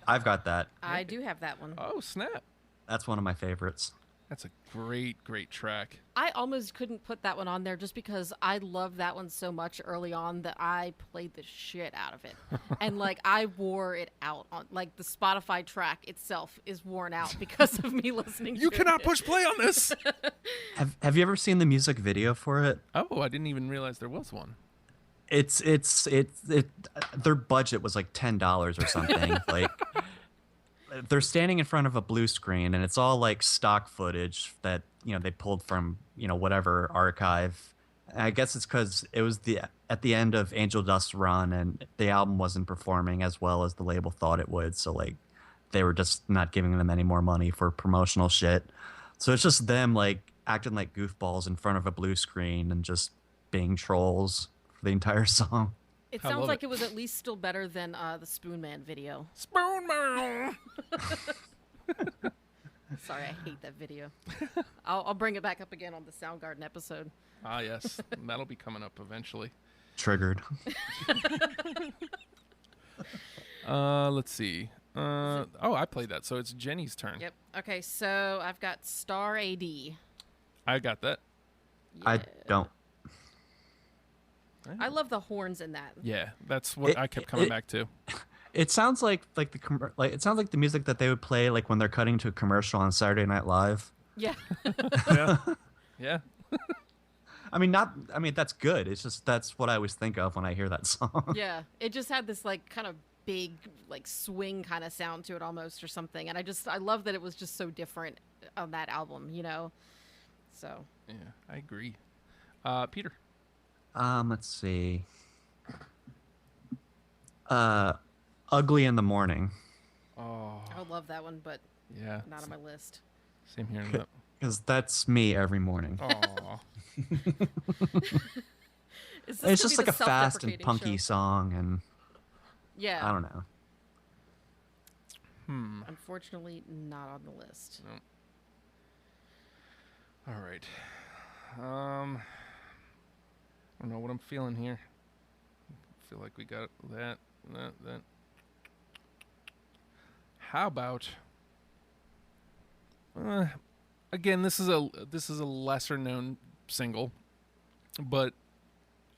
Speaker 10: I've got that.
Speaker 9: I do have that one.
Speaker 8: Oh, snap.
Speaker 10: That's one of my favorites.
Speaker 8: That's a great track.
Speaker 9: I almost couldn't put that one on there just because I loved that one so much early on that I played the shit out of it. And like I wore it out on like the Spotify track itself is worn out because of me listening
Speaker 8: You
Speaker 9: to
Speaker 8: cannot
Speaker 9: it.
Speaker 8: push play on this.
Speaker 10: Have you ever seen the music video for it?
Speaker 8: Oh, I didn't even realize there was one.
Speaker 10: It's their budget was like $10 or something. Like they're standing in front of a blue screen and it's all like stock footage that, you know, they pulled from, you know, whatever archive. And I guess it's because it was at the end of Angel Dust's run and the album wasn't performing as well as the label thought it would. So like they were just not giving them any more money for promotional shit. So it's just them like acting like goofballs in front of a blue screen and just being trolls for the entire song.
Speaker 9: It
Speaker 8: I
Speaker 9: sounds
Speaker 8: love
Speaker 9: like
Speaker 8: it.
Speaker 9: it was at least still better than the Spoon Man video.
Speaker 8: Spoon Man.
Speaker 9: Sorry, I hate that video. I'll bring it back up again on the Soundgarden episode.
Speaker 8: Ah, yes. That'll be coming up eventually.
Speaker 10: Triggered.
Speaker 8: Let's see. I played that, so it's Jenny's turn.
Speaker 9: Yep. Okay, so I've got Star AD.
Speaker 8: I got that.
Speaker 10: I don't.
Speaker 9: I love the horns in that.
Speaker 8: Yeah, that's what I kept coming back to.
Speaker 10: It sounds like it sounds like the music that they would play like when they're cutting to a commercial on Saturday Night Live.
Speaker 9: Yeah.
Speaker 8: Yeah.
Speaker 10: I mean, that's good. It's just that's what I always think of when I hear that song.
Speaker 9: Yeah. It just had this like kind of big like swing kind of sound to it almost or something. And I love that it was just so different on that album, you know. So.
Speaker 8: Yeah, I agree. Peter.
Speaker 10: Let's see. Ugly in the Morning.
Speaker 8: Oh.
Speaker 9: I love that one, but
Speaker 8: Yeah.
Speaker 9: not on my list.
Speaker 8: Same here.
Speaker 10: Because that's me every morning.
Speaker 8: Oh.
Speaker 10: It's just like a fast and punky song, and
Speaker 9: Yeah.
Speaker 10: I don't know.
Speaker 9: Unfortunately, not on the list.
Speaker 8: No. All right. I don't know what I'm feeling here. I feel like we got that. How about? Again, this is a lesser known single, but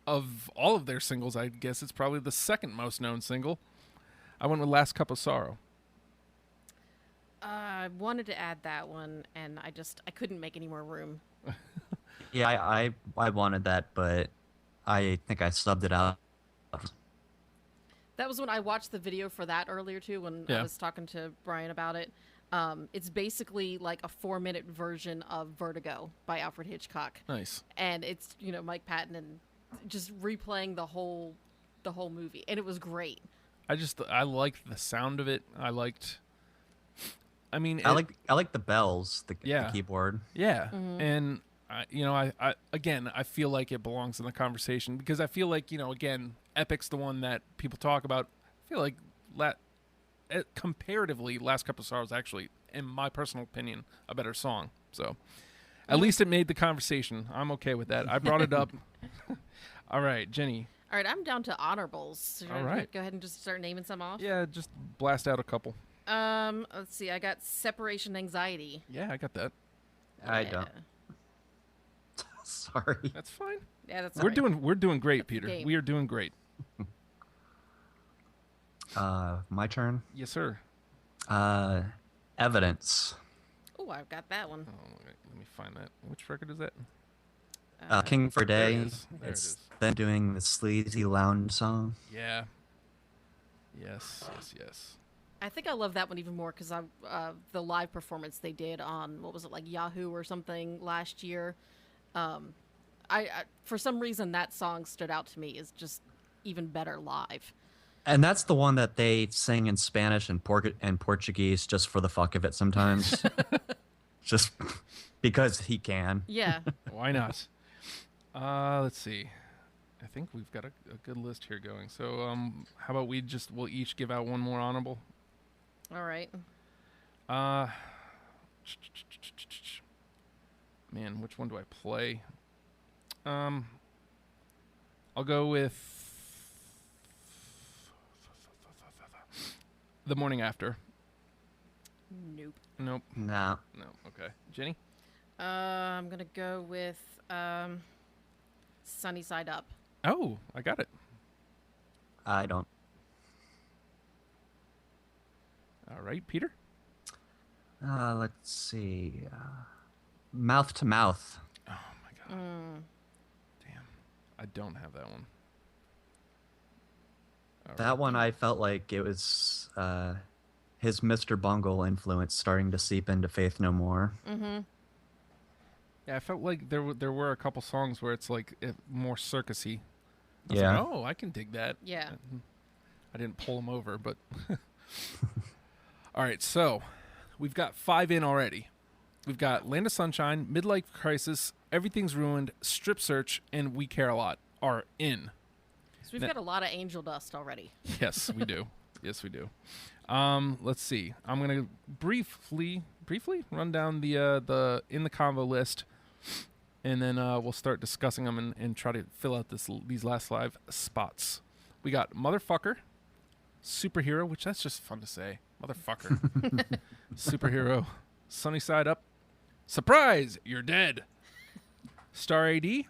Speaker 8: of all of their singles, I guess it's probably the second most known single. I went with "Last Cup of Sorrow."
Speaker 9: I wanted to add that one, and I couldn't make any more room.
Speaker 10: Yeah, I wanted that, but I think I subbed it out.
Speaker 9: That was when I watched the video for that earlier too, when I was talking to Brian about it. It's basically like a 4-minute version of Vertigo by Alfred Hitchcock.
Speaker 8: Nice.
Speaker 9: And it's, you know, Mike Patton and just replaying the whole movie, and it was great.
Speaker 8: I liked the sound of it. I like
Speaker 10: the bells, the keyboard.
Speaker 8: Yeah, and I feel like it belongs in the conversation because I feel like, you know, again, Epic's the one that people talk about. I feel like comparatively, "Last Cup of Sorrow" is actually, in my personal opinion, a better song. So at least it made the conversation. I'm okay with that. I brought it up. All right, Jenny.
Speaker 9: All right, I'm down to honorables. Should
Speaker 8: All
Speaker 9: I
Speaker 8: right.
Speaker 9: go ahead and just start naming some off?
Speaker 8: Yeah, just blast out a couple.
Speaker 9: Let's see. I got Separation Anxiety.
Speaker 8: Yeah, I got that.
Speaker 10: I don't. Sorry.
Speaker 8: That's fine.
Speaker 9: Yeah, that's
Speaker 8: We're doing great, Peter.
Speaker 9: game.
Speaker 8: We are doing great.
Speaker 10: My turn.
Speaker 8: Yes, sir.
Speaker 10: Evidence.
Speaker 9: Oh, I've got that one.
Speaker 8: Oh, let me find that. Which record is that?
Speaker 10: King for a
Speaker 8: There
Speaker 10: Day.
Speaker 8: it is. There it
Speaker 10: It's
Speaker 8: is.
Speaker 10: them doing the sleazy lounge song.
Speaker 8: Yeah. Yes.
Speaker 9: I think I love that one even more because the live performance they did on, what was it, like Yahoo or something last year. I for some reason that song stood out to me as just even better live.
Speaker 10: And that's the one that they sing in Spanish and Portuguese just for the fuck of it sometimes. Just because he can.
Speaker 9: Yeah.
Speaker 8: Why not? Let's see. I think we've got a good list here going. So, how about we'll each give out one more honorable?
Speaker 9: All right.
Speaker 8: Man, which one do I play? I'll go with The Morning After.
Speaker 9: Nope.
Speaker 8: Nope.
Speaker 10: No.
Speaker 8: No. Okay. Jenny?
Speaker 9: I'm gonna go with Sunny Side Up.
Speaker 8: Oh, I got it.
Speaker 10: I don't.
Speaker 8: All right, Peter?
Speaker 10: Let's see. Mouth to Mouth.
Speaker 8: Oh, my God. Damn. I don't have that one. All
Speaker 10: That one I felt like it was his Mr. Bungle influence starting to seep into Faith No More.
Speaker 9: Mm-hmm.
Speaker 8: Yeah, I felt like there were a couple songs where it's like more circusy. I was
Speaker 10: Yeah.
Speaker 8: like, oh, I can dig that.
Speaker 9: Yeah.
Speaker 8: I didn't pull them over, but... All right, so we've got 5 in already. We've got Land of Sunshine, Midlife Crisis, Everything's Ruined, Strip Search, and We Care a Lot are in.
Speaker 9: So we've got a lot of Angel Dust already.
Speaker 8: Yes, we do. Yes, we do. Let's see. I'm gonna briefly run down the in the convo list, and then we'll start discussing them and try to fill out these last 5 spots. We got Motherfucker, Superhero, which that's just fun to say. Motherfucker. Superhero, Sunny Side Up, Surprise, You're Dead, Star AD,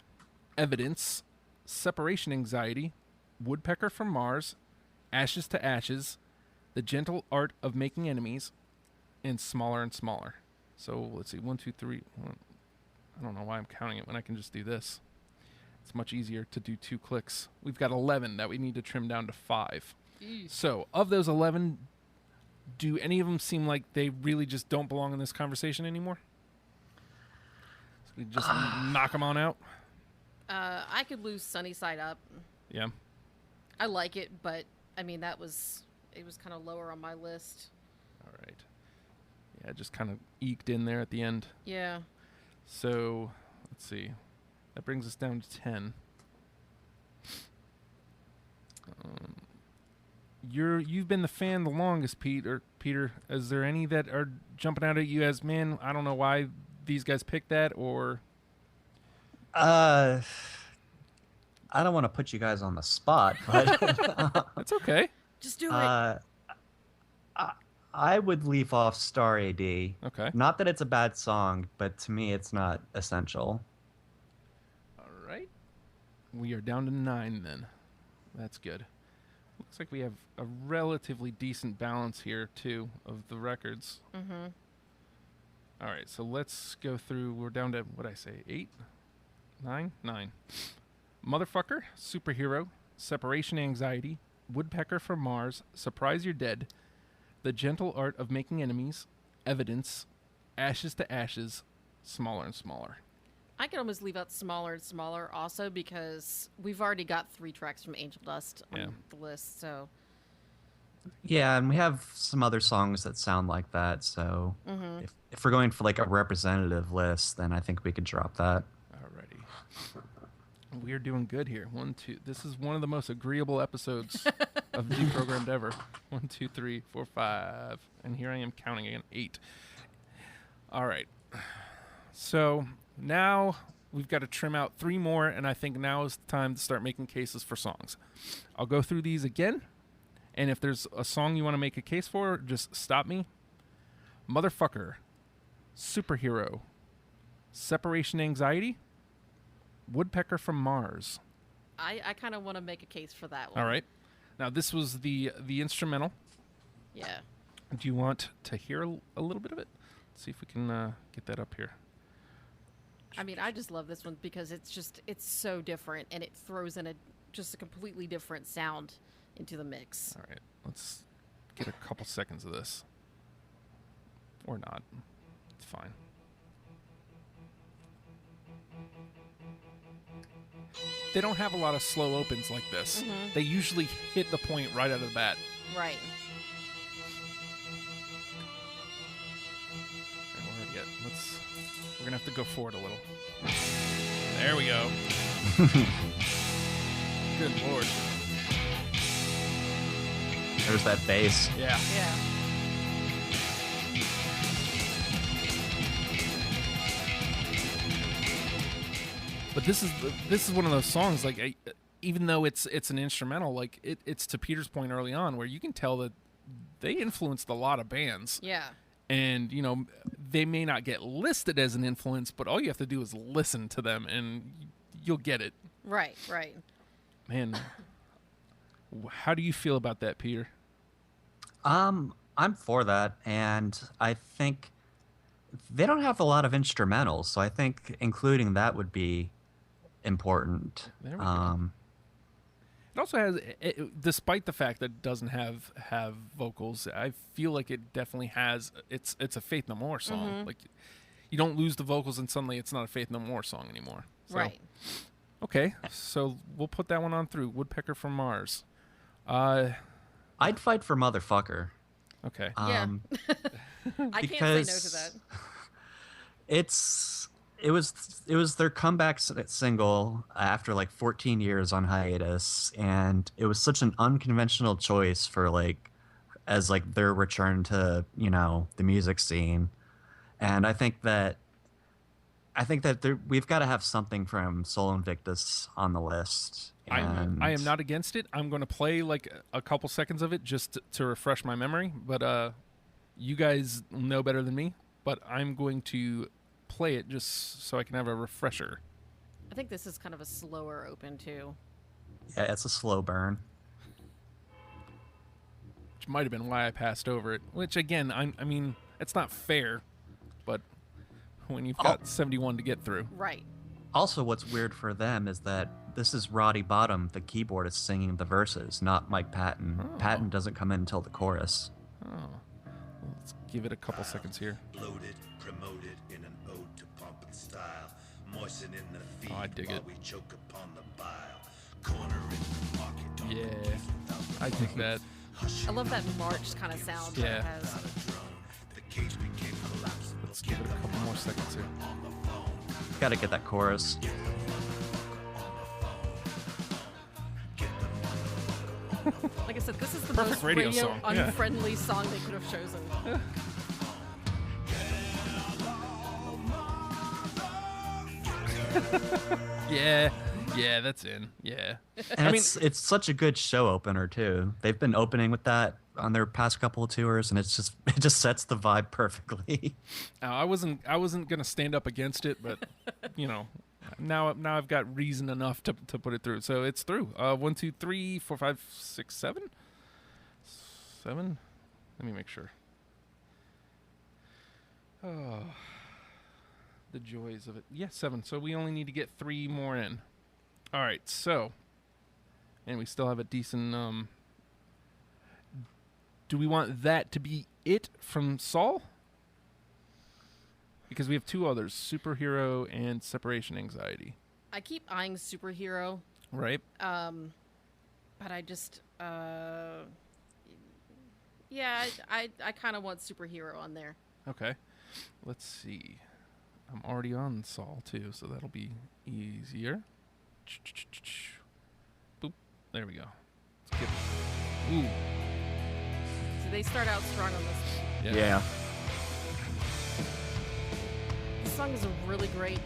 Speaker 8: Evidence, Separation Anxiety, Woodpecker from Mars, Ashes to Ashes, The Gentle Art of Making Enemies, and Smaller and Smaller. So let's see, 1, 2, 3. I don't know why I'm counting it when I can just do this. It's much easier to do 2 clicks. We've got 11 that we need to trim down to 5. So of those 11, do any of them seem like they really just don't belong in this conversation anymore? So we just knock them on out?
Speaker 9: I could lose Sunny Side Up.
Speaker 8: Yeah.
Speaker 9: I like it, but I mean it was kind of lower on my list.
Speaker 8: All right. Yeah, just kind of eked in there at the end.
Speaker 9: Yeah.
Speaker 8: So, let's see. That brings us down to 10. You've been the fan the longest, Peter. Is there any that are jumping out at you as, man, I don't know why these guys picked that, or?
Speaker 10: I don't want to put you guys on the spot, but
Speaker 8: That's okay.
Speaker 9: Just do it.
Speaker 10: I would leave off Star AD.
Speaker 8: Okay.
Speaker 10: Not that it's a bad song, but to me, it's not essential.
Speaker 8: All right. We are down to 9 then. That's good. Looks like we have a relatively decent balance here, too, of the records.
Speaker 9: Mm-hmm.
Speaker 8: All right, so let's go through. We're down to, what'd I say, 8? 9? 9. Motherfucker, Superhero, Separation Anxiety, Woodpecker from Mars, Surprise You're Dead, The Gentle Art of Making Enemies, Evidence, Ashes to Ashes, Smaller and Smaller.
Speaker 9: I could almost leave out Smaller and Smaller also because we've already got 3 tracks from Angel Dust on the list. So
Speaker 10: Yeah, and we have some other songs that sound like that. So if we're going for like a representative list, then I think we could drop that.
Speaker 8: Alrighty. We're doing good here. 1, 2. This is one of the most agreeable episodes of Deprogrammed ever. 1, 2, 3, 4, 5. And here I am counting again. 8. All right. So now we've got to trim out 3 more, and I think now is the time to start making cases for songs. I'll go through these again, and if there's a song you want to make a case for, just stop me. Motherfucker, Superhero, Separation Anxiety, Woodpecker from Mars.
Speaker 9: I kind of want to make a case for that one.
Speaker 8: All right. Now, this was the instrumental.
Speaker 9: Yeah.
Speaker 8: Do you want to hear a little bit of it? Let's see if we can get that up here.
Speaker 9: I mean, I just love this one because it's so different and it throws in just a completely different sound into the mix.
Speaker 8: All right. Let's get a couple seconds of this. Or not. It's fine. They don't have a lot of slow opens like this.
Speaker 9: Mhm.
Speaker 8: They usually hit the point right out of the bat.
Speaker 9: Right.
Speaker 8: And we're already we're gonna have to go forward a little. There we go. Good Lord.
Speaker 10: There's that bass.
Speaker 8: Yeah.
Speaker 9: Yeah.
Speaker 8: But this is one of those songs, like, even though it's an instrumental, like it's to Peter's point early on, where you can tell that they influenced a lot of bands.
Speaker 9: Yeah.
Speaker 8: And, you know, they may not get listed as an influence, but all you have to do is listen to them and you'll get it.
Speaker 9: Right.
Speaker 8: Man, how do you feel about that, Peter?
Speaker 10: I'm for that, and I think they don't have a lot of instrumentals, so I think including that would be important.
Speaker 8: There we go. It also has, despite the fact that it doesn't have vocals, I feel like it definitely has. It's a Faith No More song.
Speaker 9: Mm-hmm.
Speaker 8: Like, you don't lose the vocals, and suddenly it's not a Faith No More song anymore. So,
Speaker 9: Right.
Speaker 8: Okay, so we'll put that one on through. Woodpecker from Mars.
Speaker 10: I'd fight for Motherfucker.
Speaker 8: Okay.
Speaker 9: Yeah. I can't say no to that.
Speaker 10: It was their comeback single after like 14 years on hiatus, and it was such an unconventional choice for as their return to, you know, the music scene. And I think that we've got to have something from Sol Invictus on the list. And
Speaker 8: I am not against it. I'm going to play like a couple seconds of it just to refresh my memory, but you guys know better than me, but I'm going to play it just so I can have a refresher.
Speaker 9: I think this is kind of a slower open too.
Speaker 10: Yeah, it's a slow burn.
Speaker 8: Which might have been why I passed over it. Which again, I mean, it's not fair, but when you've got 71 to get through.
Speaker 9: Right.
Speaker 10: Also, what's weird for them is that this is Roddy Bottum, the keyboardist, singing the verses, not Mike Patton.
Speaker 8: Oh.
Speaker 10: Patton doesn't come in until the chorus.
Speaker 8: Oh. Let's give it a couple seconds here.
Speaker 11: Bloated, promoted in an ode to pomp and style. Moisten in the feed
Speaker 8: I dig
Speaker 11: while
Speaker 8: it.
Speaker 11: we choke upon the bile. Corner in the market.
Speaker 8: Yeah, I dig that.
Speaker 9: I love that march kind of sound
Speaker 8: Yeah.
Speaker 9: that it has.
Speaker 8: Let's give it a couple more seconds here.
Speaker 10: Gotta get that chorus.
Speaker 9: Like I said, this is the
Speaker 8: Perfect
Speaker 9: most
Speaker 8: radio song. Yeah.
Speaker 9: unfriendly song they could have chosen.
Speaker 8: Yeah, that's in. Yeah.
Speaker 10: And it's such a good show opener too. They've been opening with that on their past couple of tours, and it just sets the vibe perfectly.
Speaker 8: I wasn't gonna stand up against it, but you know, now I've got reason enough to put it through. So it's through. 1, 2, 3, 4, 5, 6, 7. 7. Let me make sure. Oh, the joys of it. Yeah, 7. So we only need to get 3 more in. All right. So, and we still have a decent. Do we want that to be it from Saul? Because we have 2 others, Superhero and Separation Anxiety.
Speaker 9: I keep eyeing Superhero.
Speaker 8: Right.
Speaker 9: But I just, yeah, I kind of want Superhero on there.
Speaker 8: Okay. Let's see. I'm already on Saul, too, so that'll be easier. Boop. There we go. Let's get it. Ooh.
Speaker 9: So they start out strong on this.
Speaker 10: Yeah.
Speaker 9: This song is a really great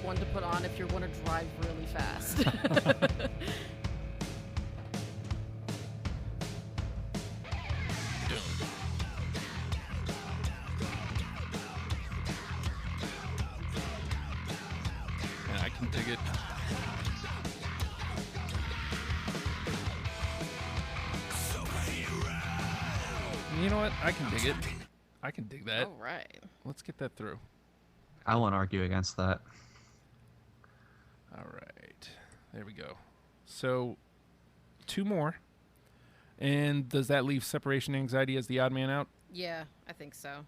Speaker 9: one to put on if you want to drive really fast.
Speaker 8: Yeah, I can dig it. You know what? I can dig it. I can dig that.
Speaker 9: All right.
Speaker 8: Let's get that through.
Speaker 10: I won't argue against that.
Speaker 8: All right. There we go. So, 2 more. And does that leave Separation Anxiety as the odd man out?
Speaker 9: Yeah, I think so.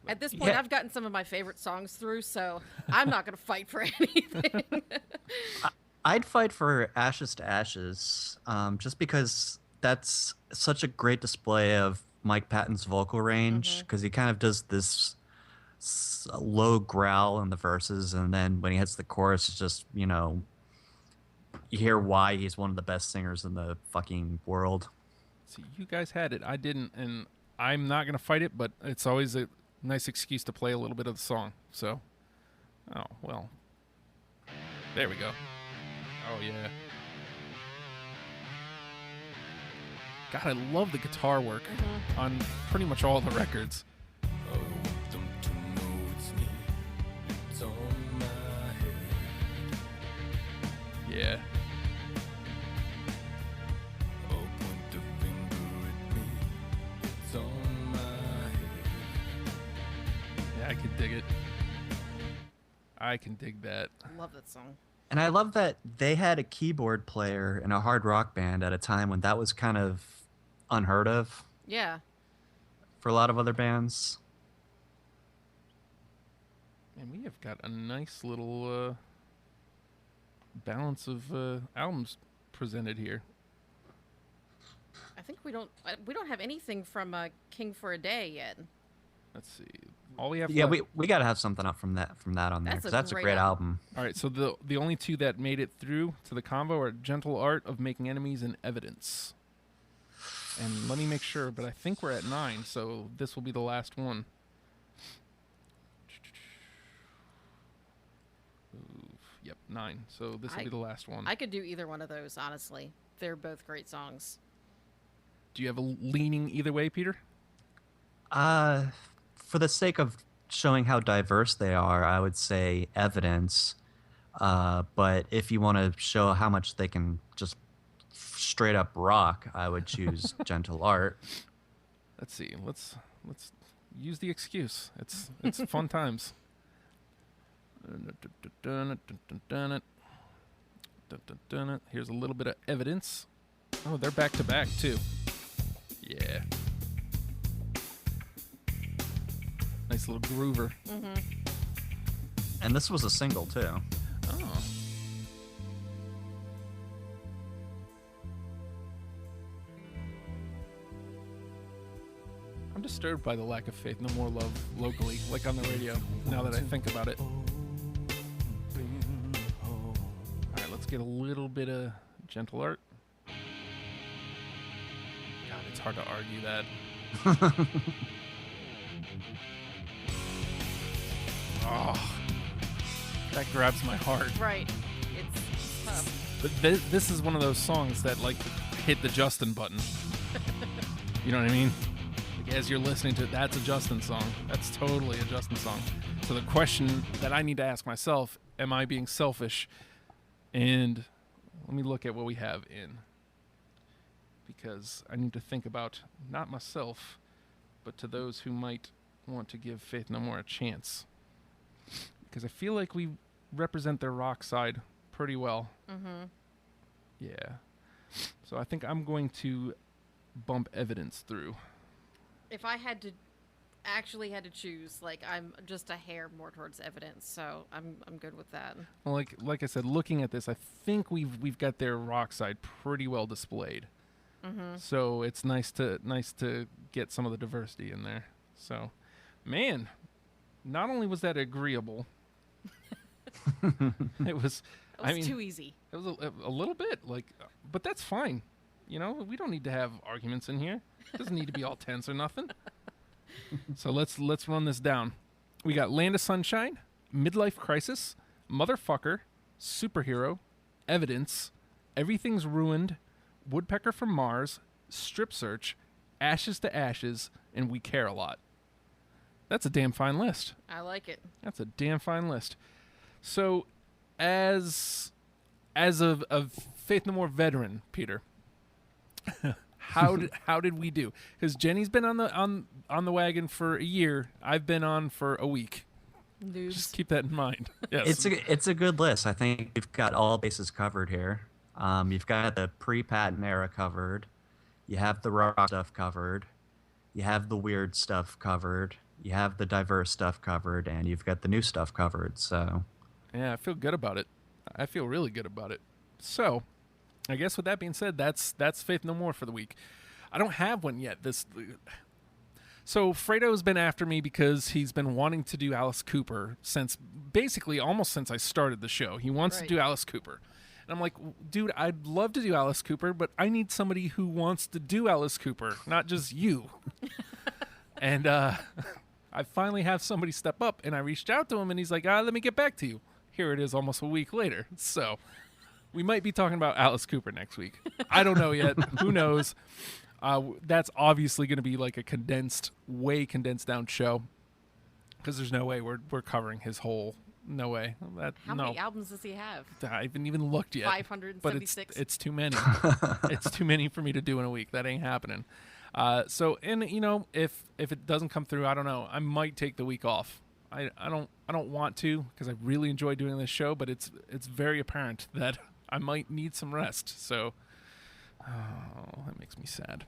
Speaker 9: At this point,
Speaker 10: Yeah.
Speaker 9: I've gotten some of my favorite songs through, so I'm not going to fight for anything.
Speaker 10: I'd fight for Ashes to Ashes, just because that's such a great display of Mike Patton's vocal range, because he kind of does this low growl in the verses, and then when he hits the chorus, it's just, you know, you hear why he's one of the best singers in the fucking world.
Speaker 8: See, you guys had it. I didn't, and I'm not going to fight it, but it's always a nice excuse to play a little bit of the song. So, oh, well. There we go. Oh, yeah. God, I love the guitar work on pretty much all the records. Oh, can dig it. I can dig that.
Speaker 9: I love that song.
Speaker 10: And I love that they had a keyboard player in a hard rock band at a time when that was kind of unheard of
Speaker 9: Yeah.
Speaker 10: for a lot of other bands.
Speaker 8: And we have got a nice little balance of albums presented here.
Speaker 9: I think we don't have anything from King for a Day yet.
Speaker 8: Let's see. All we have.
Speaker 10: Yeah,
Speaker 8: left-
Speaker 10: we got to have something up from that on there,
Speaker 9: That's
Speaker 10: 'cause
Speaker 9: a
Speaker 10: that's a
Speaker 9: great
Speaker 10: great album.
Speaker 8: All right, so the only two that made it through to the convo are Gentle Art of Making Enemies and Evidence. And let me make sure, but I think we're at 9, so this will be the last one. Yep, 9. So this will be the last one.
Speaker 9: I could do either one of those, honestly. They're both great songs.
Speaker 8: Do you have a leaning either way, Peter?
Speaker 10: For the sake of showing how diverse they are, I would say Evidence. But if you want to show how much they can just straight up rock, I would choose Gentle Art.
Speaker 8: Let's see. Let's use the excuse. It's fun times. Here's a little bit of Evidence. Oh, they're back to back too. Yeah. Nice little groover.
Speaker 9: Mm-hmm.
Speaker 10: And this was a single too.
Speaker 8: Oh. I'm disturbed by the lack of Faith No More love locally, like on the radio, now that I think about it. Alright, let's get a little bit of Gentle Art. God, it's hard to argue that. Oh, that grabs my heart.
Speaker 9: Right. It's tough.
Speaker 8: But this is one of those songs that, like, hit the Justin button. You know what I mean? Like, as you're listening to it, that's a Justin song. That's totally a Justin song. So the question that I need to ask myself, am I being selfish? And let me look at what we have in. Because I need to think about not myself, but to those who might want to give Faith No More a chance. Because I feel like we represent their rock side pretty well.
Speaker 9: Mm-hmm.
Speaker 8: Yeah. So I think I'm going to bump Evidence through.
Speaker 9: If I had to choose, like, I'm just a hair more towards Evidence, so I'm good with that.
Speaker 8: Well, like I said, looking at this, I think we've got their rock side pretty well displayed.
Speaker 9: Mm-hmm.
Speaker 8: So it's nice to get some of the diversity in there. So, man, not only was that agreeable, it was.
Speaker 9: Too easy.
Speaker 8: It was a little bit like, but that's fine. You know, we don't need to have arguments in here. It doesn't need to be all tense or nothing. So let's run this down. We got Land of Sunshine, Midlife Crisis, Motherfucker, Superhero, Evidence, Everything's Ruined, Woodpecker from Mars, Strip Search, Ashes to Ashes, and We Care a Lot. That's a damn fine list.
Speaker 9: I like it.
Speaker 8: That's a damn fine list. So, as a Faith No More veteran, Peter, how did we do? Because Jenny's been on the wagon for a year. I've been on for a week.
Speaker 9: Noobs.
Speaker 8: Just keep that in mind. Yes.
Speaker 10: It's a good list. I think you've got all bases covered here. You've got the pre-patent era covered. You have the rock stuff covered. You have the weird stuff covered. You have the diverse stuff covered, and you've got the new stuff covered. So,
Speaker 8: yeah, I feel good about it. I feel really good about it. So, I guess with that being said, that's Faith No More for the week. I don't have one yet. So Fredo's been after me because he's been wanting to do Alice Cooper almost since I started the show. He wants to do Alice Cooper. And I'm like, dude, I'd love to do Alice Cooper, but I need somebody who wants to do Alice Cooper, not just you. And I finally have somebody step up, and I reached out to him, and he's like, let me get back to you. Here it is almost a week later. So we might be talking about Alice Cooper next week. I don't know yet. Who knows? That's obviously going to be like a way condensed down show, because there's no way we're covering his whole. No way.
Speaker 9: How many albums does he have?
Speaker 8: I haven't even looked yet.
Speaker 9: 576.
Speaker 8: But it's too many. It's too many for me to do in a week. That ain't happening. So, and you know, if it doesn't come through, I don't know. I might take the week off. I don't want to, because I really enjoy doing this show, but it's very apparent that I might need some rest. So, that makes me sad.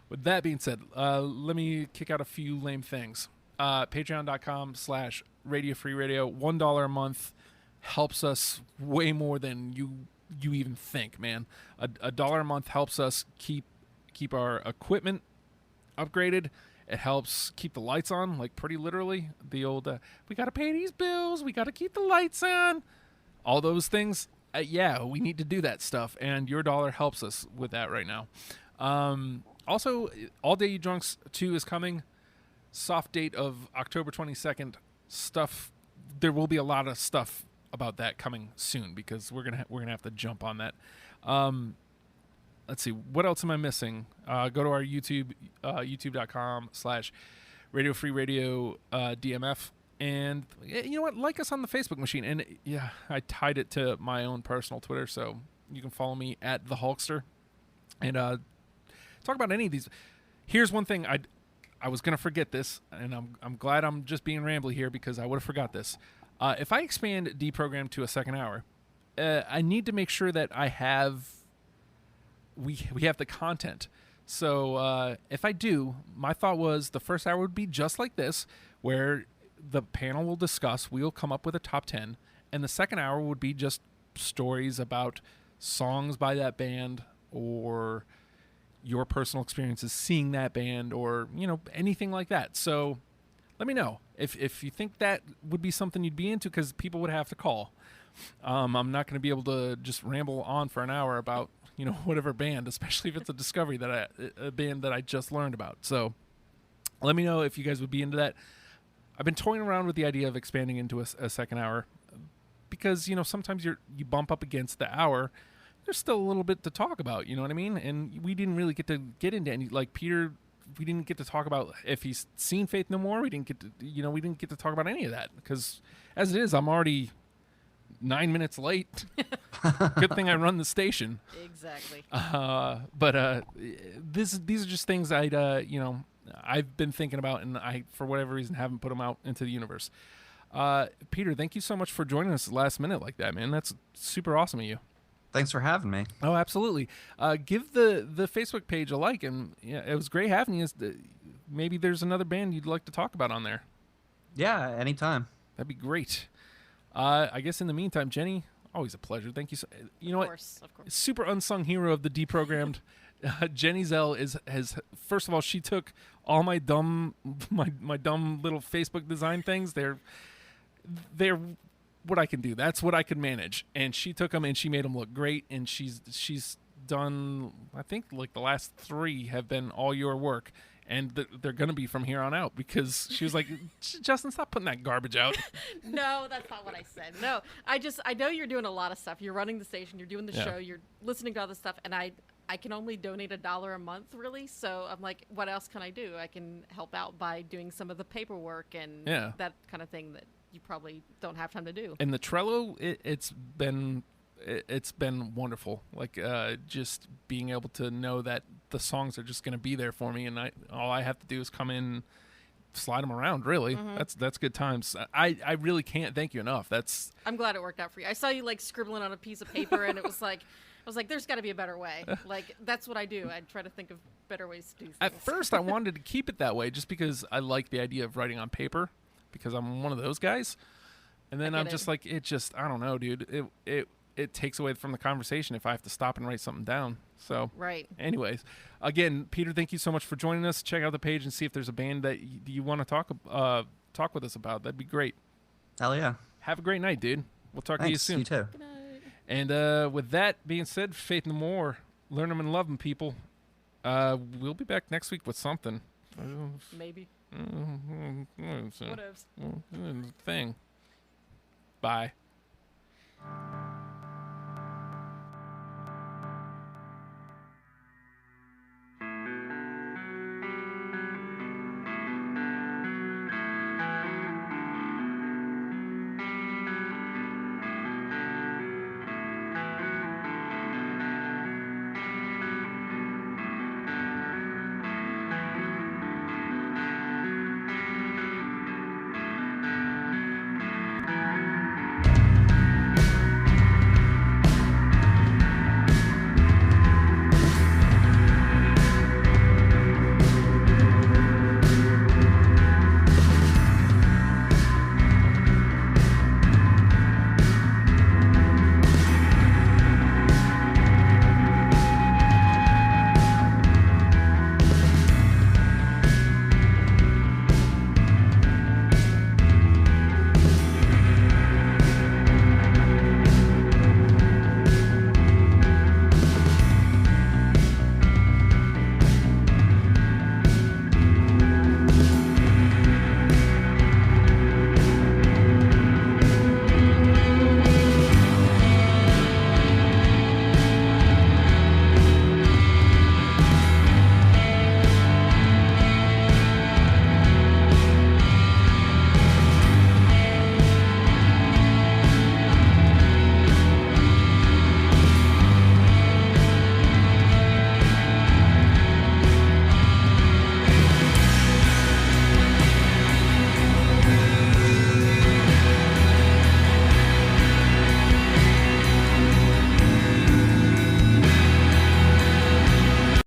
Speaker 8: With that being said, let me kick out a few lame things. Patreon.com/Radio Free Radio. $1 a month helps us way more than you even think, man. A dollar a month helps us keep our equipment upgraded. It helps keep the lights on, like pretty literally. The old, we got to pay these bills. We got to keep the lights on. All those things. Yeah, we need to do that stuff. And your dollar helps us with that right now. Also, All Day You Drunks 2 is coming. Soft date of October 22nd. Stuff. There will be a lot of stuff about that coming soon, because we're gonna have to jump on that. Let's see, what else am I missing? Go to our YouTube, youtube.com/Radio Free Radio DMF, and you know what? Like us on the Facebook machine. And yeah, I tied it to my own personal Twitter, so you can follow me at the Hulkster, and talk about any of these. Here's one thing I was gonna forget this, and I'm glad I'm just being rambly here, because I would have forgot this. If I expand Deprogram to a second hour, I need to make sure that we have the content. So if I do, my thought was the first hour would be just like this, where the panel will discuss, we'll come up with a top 10, and the second hour would be just stories about songs by that band, or your personal experiences seeing that band, or anything like that. So let me know if you think that would be something you'd be into, because people would have to call. I'm not going to be able to just ramble on for an hour about whatever band, especially if it's a discovery a band that I just learned about. So let me know if you guys would be into that. I've been toying around with the idea of expanding into a second hour, because sometimes you bump up against the hour. There's still a little bit to talk about, you know what I mean? And we didn't really get to get into any, like Peter. We didn't get to talk about if he's seen Faith No More. We didn't get to, we didn't get to talk about any of that, because as it is, I'm already 9 minutes late. Good thing I run the station.
Speaker 9: Exactly.
Speaker 8: But these are just things I've been thinking about, and I, for whatever reason, haven't put them out into the universe. Peter, thank you so much for joining us last minute like that, man. That's super awesome of you.
Speaker 10: Thanks for having me.
Speaker 8: Oh, absolutely. Give the Facebook page a like, and it was great having you. Maybe there's another band you'd like to talk about on there.
Speaker 10: Yeah, anytime.
Speaker 8: That'd be great. I guess in the meantime, Jenny, always a pleasure. Thank you. Of course. Super unsung hero of the Deprogrammed. Jenny Zell has first of all, she took all my dumb little Facebook design things. They're what I can do. That's what I could manage. And she took them and she made them look great. And she's done, I think, like the last 3 have been all your work. And they're going to be from here on out, because she was like, Justin, stop putting that garbage out.
Speaker 9: No, that's not what I said. No, I know you're doing a lot of stuff. You're running the station, you're doing the show, you're listening to all this stuff. And I can only donate $1 a month, really. So I'm like, what else can I do? I can help out by doing some of the paperwork and that kind of thing that you probably don't have time to do.
Speaker 8: And the Trello, it's been wonderful. Like just being able to know that the songs are just going to be there for me, and all I have to do is come in, slide them around. Really, that's good times. I really can't thank you enough.
Speaker 9: I'm glad it worked out for you. I saw you like scribbling on a piece of paper, and it was like, I was like, there's got to be a better way. Like, that's what I do. I try to think of better ways to do things.
Speaker 8: At first, I wanted to keep it that way, just because I like the idea of writing on paper, because I'm one of those guys. And then I'm just like, I don't know, dude. It takes away from the conversation if I have to stop and write something down. So,
Speaker 9: right.
Speaker 8: Anyways, again, Peter, thank you so much for joining us. Check out the page and see if there's a band that you want to talk with us about. That'd be great.
Speaker 10: Hell yeah.
Speaker 8: Have a great night, dude. We'll talk to you soon.
Speaker 10: You too.
Speaker 9: Good night.
Speaker 8: And with that being said, Faith No More, learn them and love them, people. We'll be back next week with something.
Speaker 9: Maybe.
Speaker 8: Whatever. Thing. Bye.